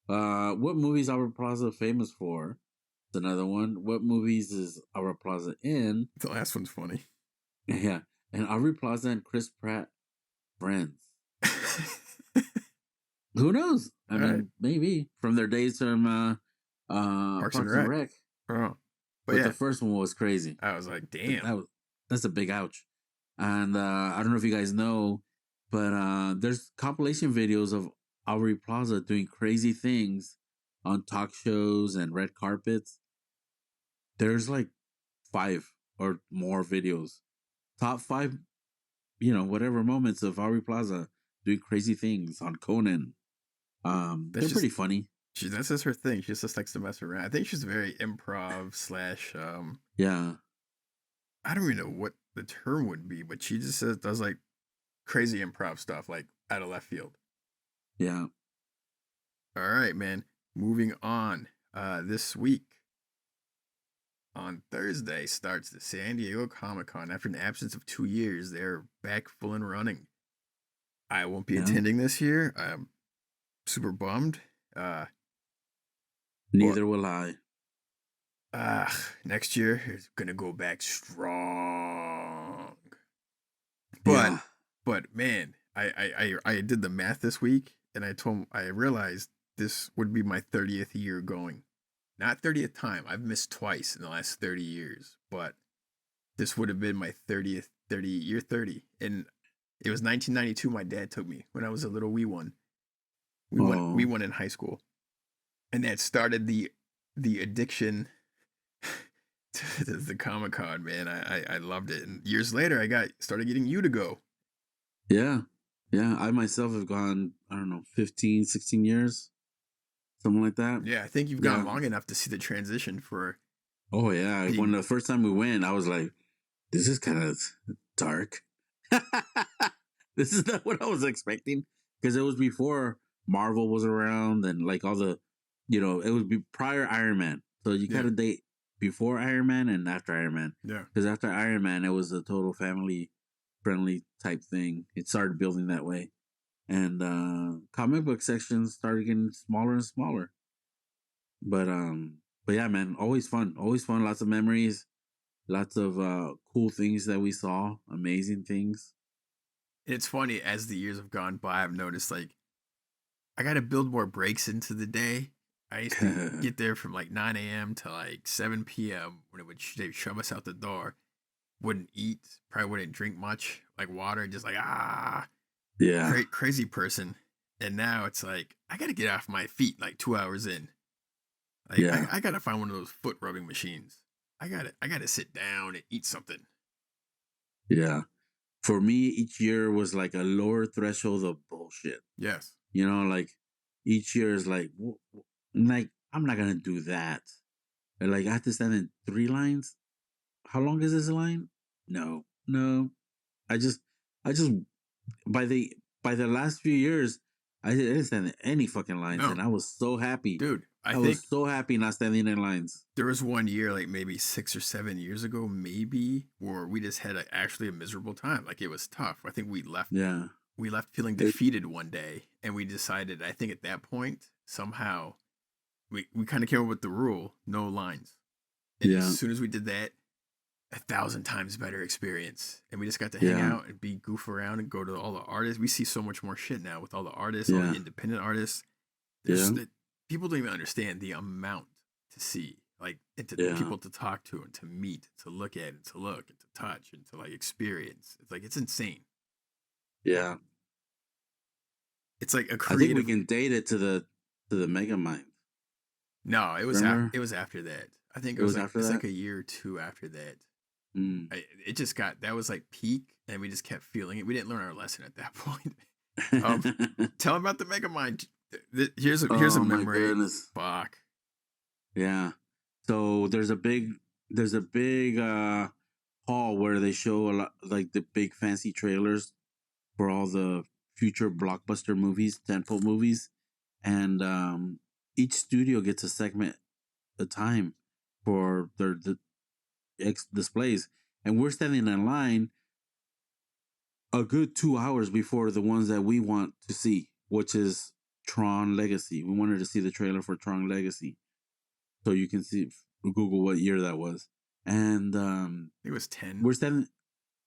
What movies is Aubrey Plaza famous for? It's another one. What movies is Aubrey Plaza in? The last one's funny. Yeah. And Aubrey Plaza and Chris Pratt, friends. Who knows? I mean, maybe from their days from Parks and Rec. Oh. But the first one was crazy. I was like, damn. That's a big ouch. And I don't know if you guys know, but there's compilation videos of Aubrey Plaza doing crazy things on talk shows and red carpets. There's like 5 or more videos. Top 5, whatever moments of Aubrey Plaza doing crazy things on Conan. They're pretty funny. That's just her thing. She just likes to mess around. I think she's very improv / yeah. I don't even know what the term would be, but she just does like crazy improv stuff, like out of left field. Yeah. All right, man. Moving on. This week on Thursday starts the San Diego ComicCon. After an absence of 2 years, they're back full and running. I won't be attending this year. I'm super bummed. Neither will I. Next year is gonna go back strong. But man, I did the math this week, and I realized this would be my 30th year going. Not 30th time. I've missed twice in the last 30 years, but this would have been my 30th year 30. And it was 1992. My dad took me when I was a little wee one. We went in high school, and that started the addiction to the Comic-Con, man. I loved it. And years later, I started getting you to go. Yeah. I myself have gone, I don't know, 15, 16 years, something like that. Yeah, I think you've gone long enough to see the transition for. Oh yeah, when the first time we went, I was like, this is kind of dark. This is not what I was expecting. because it was before Marvel was around and like all the, it would be prior Iron Man. So you kind of date before Iron Man and after Iron Man. Yeah. Because after Iron Man, it was a total family friendly type thing. It started building that way. And comic book sections started getting smaller and smaller. But yeah, man, always fun. Always fun. Lots of memories. Lots of cool things that we saw. Amazing things. It's funny, as the years have gone by, I've noticed like I got to build more breaks into the day. I used to get there from like 9 a.m. to like 7 p.m. when they'd shove us out the door. Wouldn't eat, probably wouldn't drink much, like water, just like Yeah. crazy person. And now it's like I got to get off my feet like 2 hours in. Like Yeah. I got to find one of those foot rubbing machines. I got to sit down and eat something. Yeah. For me, each year was like a lower threshold of bullshit. Yes. Like each year is like I'm not gonna do that. Like I have to stand in 3 lines. How long is this line? No, no. I just, I just by the last few years, I didn't stand in any fucking lines, No, and I was so happy. dude. I was think so happy not standing in lines. there was one year, like maybe 6 or 7 years ago, maybe, where we just had actually a miserable time. Like it was tough. I think we left. Yeah. We left feeling It, defeated one day, and we decided. I think at that point, somehow, we kind of came up with the rule: no lines. And as yeah. soon as we did that, 1,000 times better experience. And we just got to hang Yeah. out and goof around and go to all the artists. We see so much more shit now with all the artists, all Yeah. the independent artists. Yeah. People don't even understand the amount to see, like, and to Yeah. people to talk to and to meet, to look at and to look and to touch and to like experience. It's like it's insane. Yeah. It's like a I think we creative. can date it to the Mega Mind. No, Remember? it was after that. I think It was after it's that. like a year or two after that. Mm. It just got, that was like peak, and we just kept feeling it. We didn't learn our lesson at that point. Tell about the Megamind. Here's a Oh my memory. goodness. Fuck. Yeah. So there's a big hall where they show a lot, like the big fancy trailers for all the future blockbuster movies, tentpole movies, and each studio gets a segment a time for their displays, and we're standing in line a good 2 hours before the ones that we want to see, which is Tron Legacy. We wanted to see the trailer for Tron Legacy, so you can see, Google what year that was, and It was 10. we're standing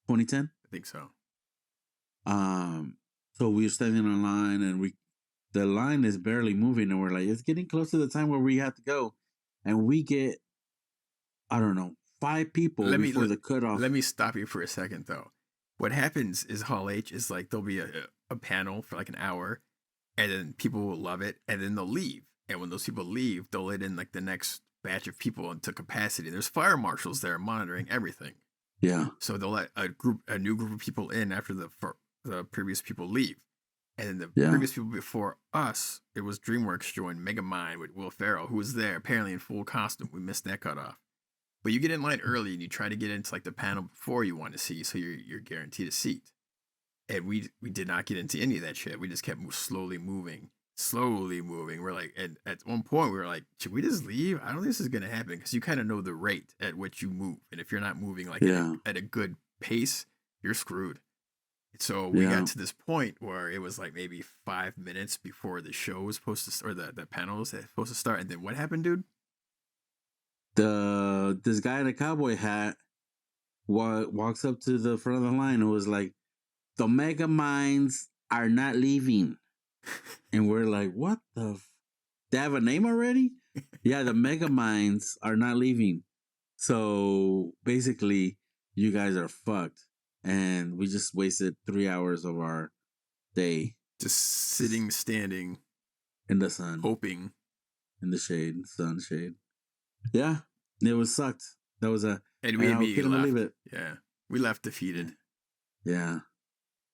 2010. I think so. So we're standing in line, and the line is barely moving, and we're like, it's getting close to the time where we have to go, and we get, I don't know, 5 people before the cutoff. Let me stop you for a second though. What happens is Hall H is like there'll be a panel for like an hour, and then people will love it, and then they'll leave. And when those people leave, they'll let in like the next batch of people into capacity. There's fire marshals there monitoring everything. Yeah. So they'll let a new group of people in after the previous people leave. And then the previous people before us, it was DreamWorks joined Megamind with Will Ferrell, who was there apparently in full costume. We missed that cutoff. But you get in line early and you try to get into like the panel before you want to see, so you're guaranteed a seat. And we did not get into any of that shit. We just kept slowly moving. We're like, and at one point we were like, should we just leave? I don't think this is gonna happen, because you kind of know the rate at which you move, and if you're not moving like at a good pace, you're screwed. So we got to this point where it was like maybe 5 minutes before the show was supposed to, or the panel was supposed to start, and then what happened, dude? This guy in a cowboy hat walks up to the front of the line and was like, the Mega Minds are not leaving. And we're like, what the they have a name already? Yeah, the Mega Minds are not leaving. So basically, you guys are fucked. And we just wasted 3 hours of our day. Just sitting, standing. In the sun. Hoping. In the shade, sun shade. Yeah, it was sucked. That was and we immediately left. Believe it. Yeah, we left defeated. Yeah.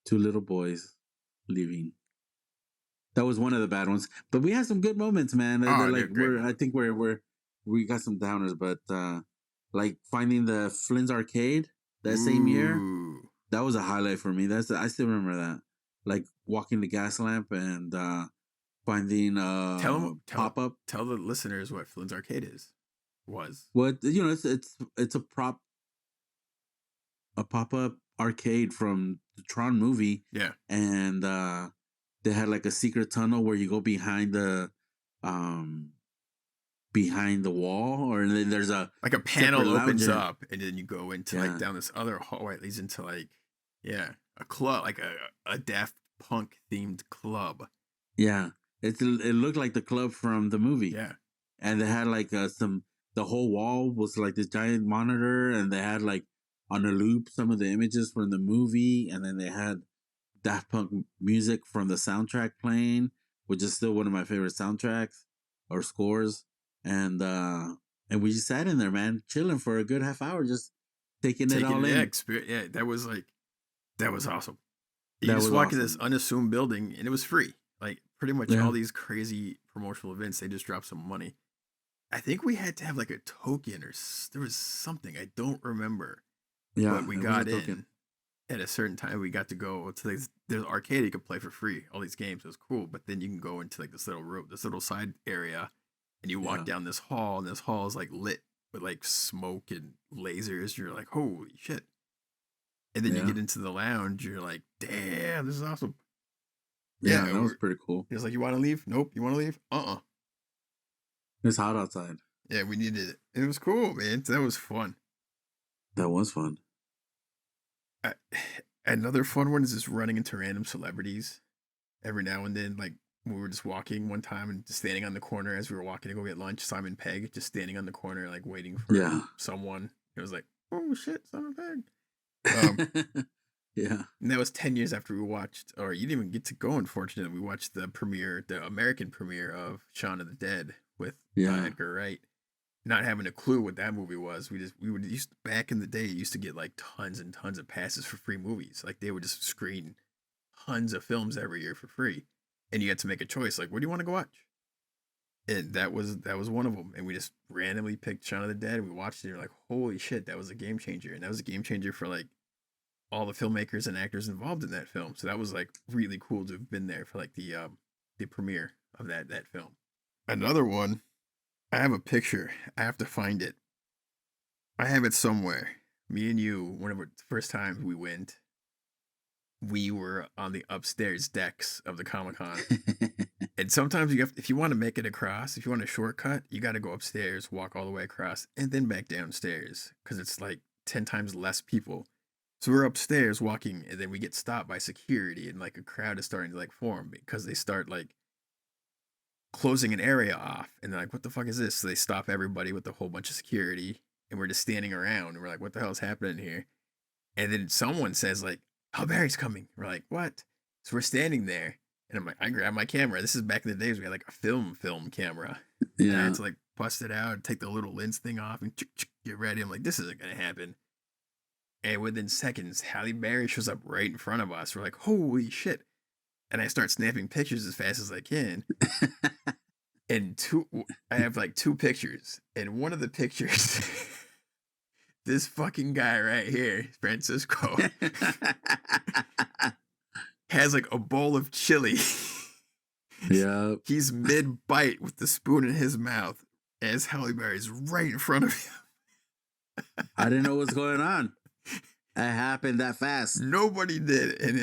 2 little boys leaving. That was one of the bad ones, but we had some good moments, man. I think we got some downers, but like finding the Flynn's arcade that same year, that was a highlight for me. I still remember that. like walking the gas lamp and finding pop up. Tell the listeners what Flynn's Arcade was. What it's a pop up arcade from the Tron movie. Yeah, and they had like a secret tunnel where you go um behind the wall, or there's a like a panel opens lounger. up, and then you go into like down this other hallway. It leads into like a club, like a Daft Punk themed club. Yeah, it looked like the club from the movie. Yeah, and they had like the whole wall was like this giant monitor, and they had like on a loop some of the images from the movie, and then they had Daft Punk music from the soundtrack playing, which is still one of my favorite soundtracks or scores. And we just sat in there, man, chilling for a good half hour, just taking it all in. Yeah, that was awesome. You just walk in this unassuming building, and it was free. Like pretty much all these crazy promotional events, they just dropped some money. I think we had to have like a token, or there was something I don't remember. Yeah, but we got in at a certain time. We got to go to there's arcade you could play for free. All these games, it was cool. But then you can go into like this little room, this little side area, and you walk down this hall, and this hall is like lit with like smoke and lasers. You're like, holy shit! And then you get into the lounge. You're like, damn, this is awesome. Yeah, that was pretty cool. He was like, you want to leave? Nope. You want to leave? It's hot outside. Yeah, we needed it. It was cool, man. That was fun. That was fun. Another fun one is just running into random celebrities every now and then. Like we were just walking one time and just standing on the corner as we were walking to go get lunch. Simon Pegg just standing on the corner, like waiting for someone. It was like, oh shit, Simon Pegg. Yeah. And that was 10 years after we watched, or you didn't even get to go, unfortunately. We watched the American premiere of Shaun of the Dead with Edgar Wright. Not having a clue what that movie was. Back in the day, used to get like tons and tons of passes for free movies. Like they would just screen tons of films every year for free. And you had to make a choice, like, what do you want to go watch? And that was one of them. And we just randomly picked Shaun of the Dead, and we watched it, and we're like, holy shit, that was a game changer. And that was a game changer for like all the filmmakers and actors involved in that film. So that was like really cool to have been there for like the premiere of that film. Another one, I have a picture. I have to find it. I have it somewhere. Me and you, one of the first times we went, we were on the upstairs decks of the Comic-Con. And sometimes if you want to make it across, if you want a shortcut, you got to go upstairs, walk all the way across, and then back downstairs, because it's like 10 times less people. So we're upstairs walking, and then we get stopped by security, and like a crowd is starting to like form because they start like closing an area off, and they're like, what the fuck is this? So they stop everybody with a whole bunch of security, and we're just standing around, and we're like, what the hell is happening here? And then someone says like, Halle Berry's coming. We're like, what? So we're standing there, and I'm like, I grab my camera. This is back in the days we had like a film camera. Yeah. And I had to like bust it out, take the little lens thing off, and get ready. I'm like, this isn't gonna happen. And within seconds, Halle Berry shows up right in front of us. We're like, holy shit. And I start snapping pictures as fast as I can. And I have like 2 pictures. And one of the pictures, this fucking guy right here, Francisco, has like a bowl of chili. Yeah. He's mid-bite with the spoon in his mouth as Halle Berry's right in front of him. I didn't know what's going on. It happened that fast. Nobody did. And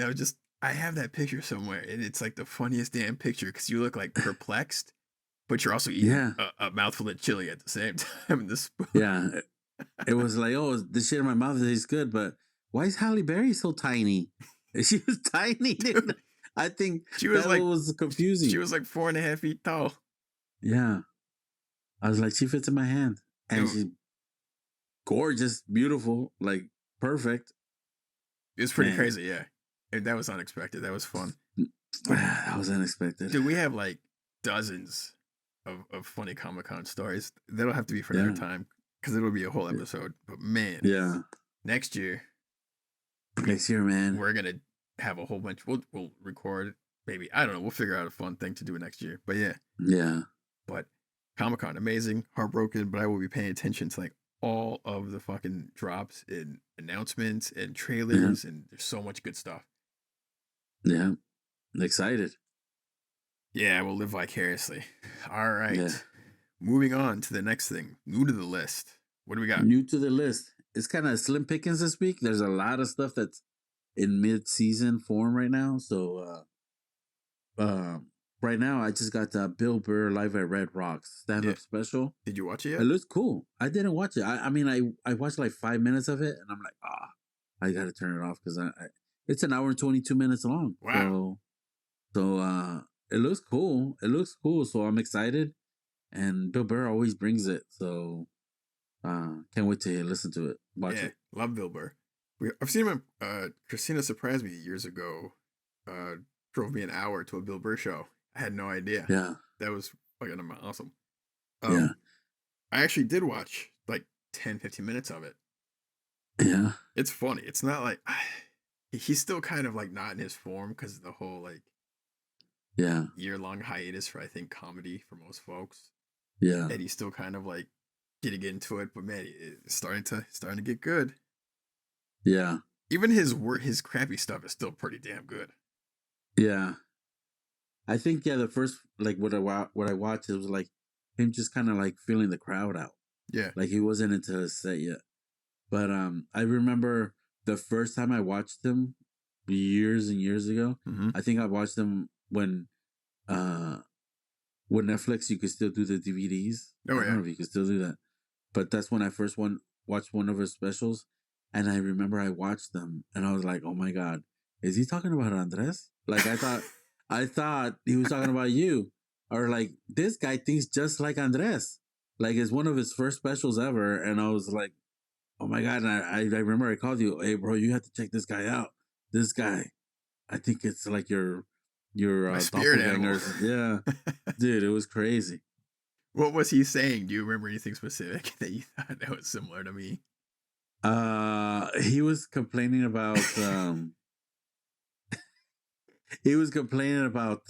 I have that picture somewhere, and it's like the funniest damn picture because you look like perplexed, but you're also eating a mouthful of chili at the same time. The spoon. Yeah. It was like, oh, this shit in my mouth tastes good, but why is Halle Berry so tiny? She was tiny, dude. I think she was was confusing. She was like 4.5 feet tall. Yeah. I was like, she fits in my hand. And she's gorgeous, beautiful, like perfect. It was pretty crazy, yeah. And that was unexpected. That was fun. That was unexpected. Dude, we have like dozens of funny Comic-Con stories. That'll have to be for another time because it'll be a whole episode. But man, next year, man, we're gonna have a whole bunch. We'll record. Maybe I don't know. We'll figure out a fun thing to do next year. But yeah. But Comic-Con, amazing, heartbroken. But I will be paying attention to like all of the fucking drops and announcements and trailers, and there's so much good stuff. Yeah. Excited. Yeah, we'll live vicariously. All Yeah. right. Moving on to the next thing. New to the list. What do we got? New to the list. It's kind of slim pickings this week. There's a lot of stuff that's in mid-season form right now. So right now I just got Bill Burr live at Red Rocks Yeah. stand-up special. Did you watch it It yet? looks cool. I didn't watch it. I mean, I watched like 5 minutes of it, and I'm like, I gotta turn it off because it's an hour and 22 minutes long. Wow. So it looks cool. It looks cool. So I'm excited, and Bill Burr always brings it. So can't wait to listen to it. Watch Yeah, it. love Bill Burr. I've seen him. Christina surprised me years ago. Drove me an hour to a Bill Burr show. I had no idea. Yeah, That was fucking awesome. yeah, I actually did watch like 10, 15 minutes of it. yeah, It's funny. It's not like he's still kind of like not in his form because of the whole like yeah, year-long hiatus for I think comedy for most folks. yeah, And he's still kind of like getting into it, but man, it's starting to get good. yeah, Even his crappy stuff is still pretty damn good. yeah. I think the first like what I watched, it was like him just kind of like feeling the crowd out. Yeah. Like he wasn't into his set yet. But I remember the first time I watched him years and years ago. Mm-hmm. I think I watched him uh when Netflix you could still do the DVDs. Oh I don't yeah. know if you could still do that. But that's when I first watched one of his specials, and I remember I watched them and I was like, "Oh my god, is he talking about Andres?" Like I thought he was talking about you, or like this guy thinks just like Andres. Like it's one of his first specials ever, and I was like, "Oh my god!" And I remember I called you, "Hey bro, you have to check this guy out. This guy, I think it's like your My spirit animal. doppelgangers." Yeah, dude, it was crazy. What was he saying? Do you remember anything specific that you thought that was similar to me? He was complaining about he was complaining about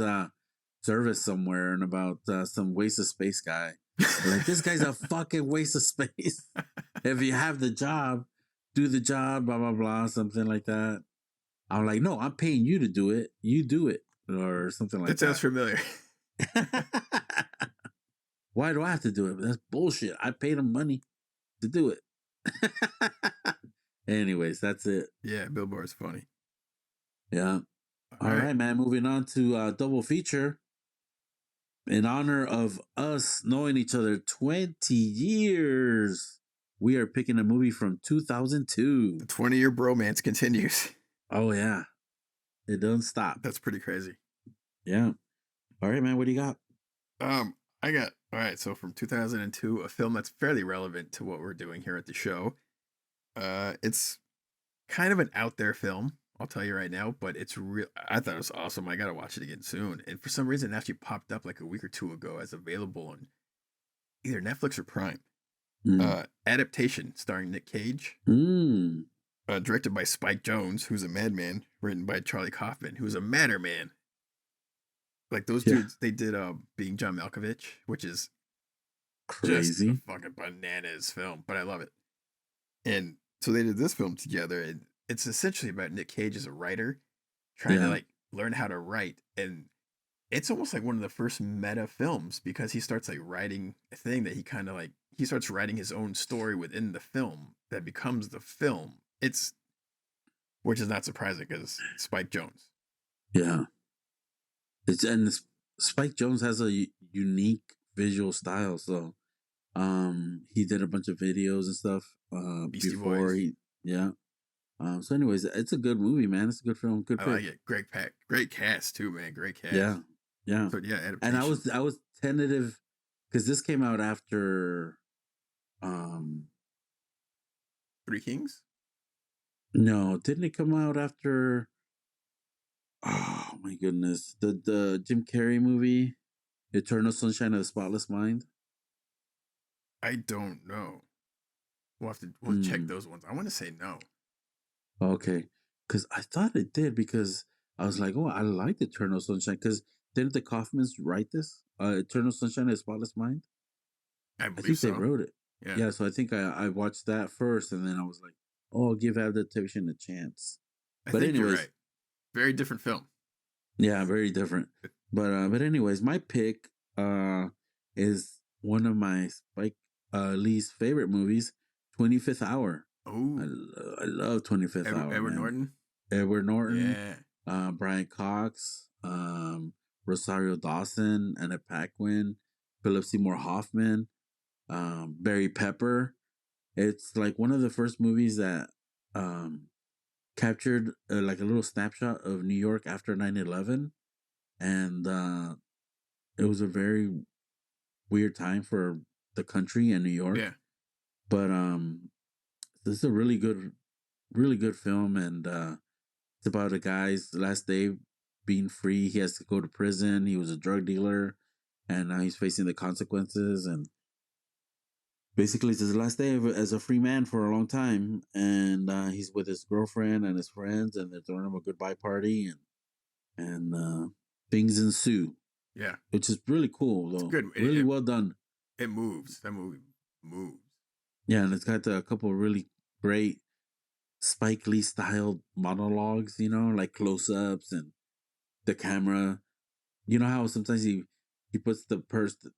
service somewhere and about some waste of space guy. Like this guy's a fucking waste of space. If you have the job, do the job, blah blah blah, something like that. I'm like, no, I'm paying you to do it. You do it, or something like That sounds familiar. Why do I have to do it? That's bullshit. I paid him money to do it. Anyways, that's it. Yeah, Bill Burr is funny. Yeah. All right, man. Moving on to double feature. In honor of us knowing each other 20 years, we are picking a movie from 2002. The 20-year bromance continues. Oh, yeah. It doesn't stop. That's pretty crazy. Yeah. All right, man. What do you got? I got, all right, so from 2002, a film that's fairly relevant to what we're doing here at the show. It's kind of an out there film, I'll tell you right now, but it's real. I thought it was awesome. I gotta watch it again soon. And for some reason, it actually popped up like a week or two ago as available on either Netflix or Prime. Adaptation starring Nick Cage. Directed by Spike Jonze, who's a madman. Written by Charlie Kaufman, who's a madder man. Like those dudes, they did Being John Malkovich, which is crazy, just a fucking bananas film, but I love it. And so they did this film together, and it's essentially about Nick Cage as a writer trying to like learn how to write, and it's almost like one of the first meta films because he starts like writing a thing that he starts writing his own story within the film that becomes the film. Which is not surprising because Spike Jonze. Yeah. Spike Jonze has a unique visual style, so he did a bunch of videos and stuff Beastie before Boys. So anyways, it's a good movie, man. It's a good film. Good pick. I like it. Great cast too, man. Great cast. Yeah. But yeah, adaptation. And I was tentative because this came out after Three Kings? No, didn't it come out after oh my goodness. The Jim Carrey movie, Eternal Sunshine of the Spotless Mind? I don't know. We'll check those ones. I want to say no. Okay. Because I thought it did because I was like, oh, I like Eternal Sunshine. Because didn't the Kaufmans write this? Eternal Sunshine of the Spotless Mind? I think so. They wrote it. Yeah, so I think I watched that first and then I was like, oh, I'll give adaptation a chance. But anyways, you're right. Very different film. Yeah, very different. But anyways, my pick is one of my Spike Lee's favorite movies, 25th Hour. Oh, I love 25th Hour, Edward man. Norton. Edward Norton, Yeah. Brian Cox, Rosario Dawson, Anna Paquin, Philip Seymour Hoffman, Barry Pepper. It's like one of the first movies that captured like a little snapshot of New York after 9/11, and it was a very weird time for the country and New York. Yeah. But this is a really good film, and it's about a guy's last day being free. He has to go to prison. He was a drug dealer, and now he's facing the consequences. And basically, it's his last day as a free man for a long time. And he's with his girlfriend and his friends, and they're throwing him a goodbye party, and things ensue. Yeah. Which is really cool, It's though. good. Really well done. It moves. That movie moves. Yeah, and it's got a couple of really great Spike Lee styled monologues, like close ups and the camera. You know how sometimes he puts the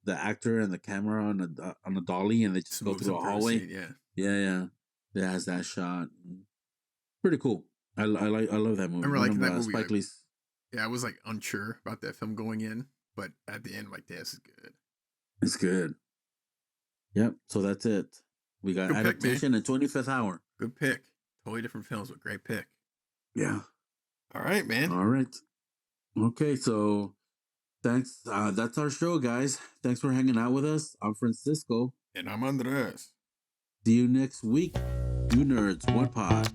actor and the camera on a dolly, and they just go Moves through them a through a hallway. scene, yeah. Yeah. It has that shot. Pretty cool. I love that movie. I remember liking that movie. Spike Lee's. Yeah, I was like unsure about that film going in, but at the end, I'm like, this is good. It's good. Yep. So that's it. We got Good pick, Adaptation and 25th Hour. Good pick. Totally different films, but great pick. Yeah. All right, man. All right. Okay, so thanks. That's our show, guys. Thanks for hanging out with us. I'm Francisco. And I'm Andres. See you next week. You nerds, one pod.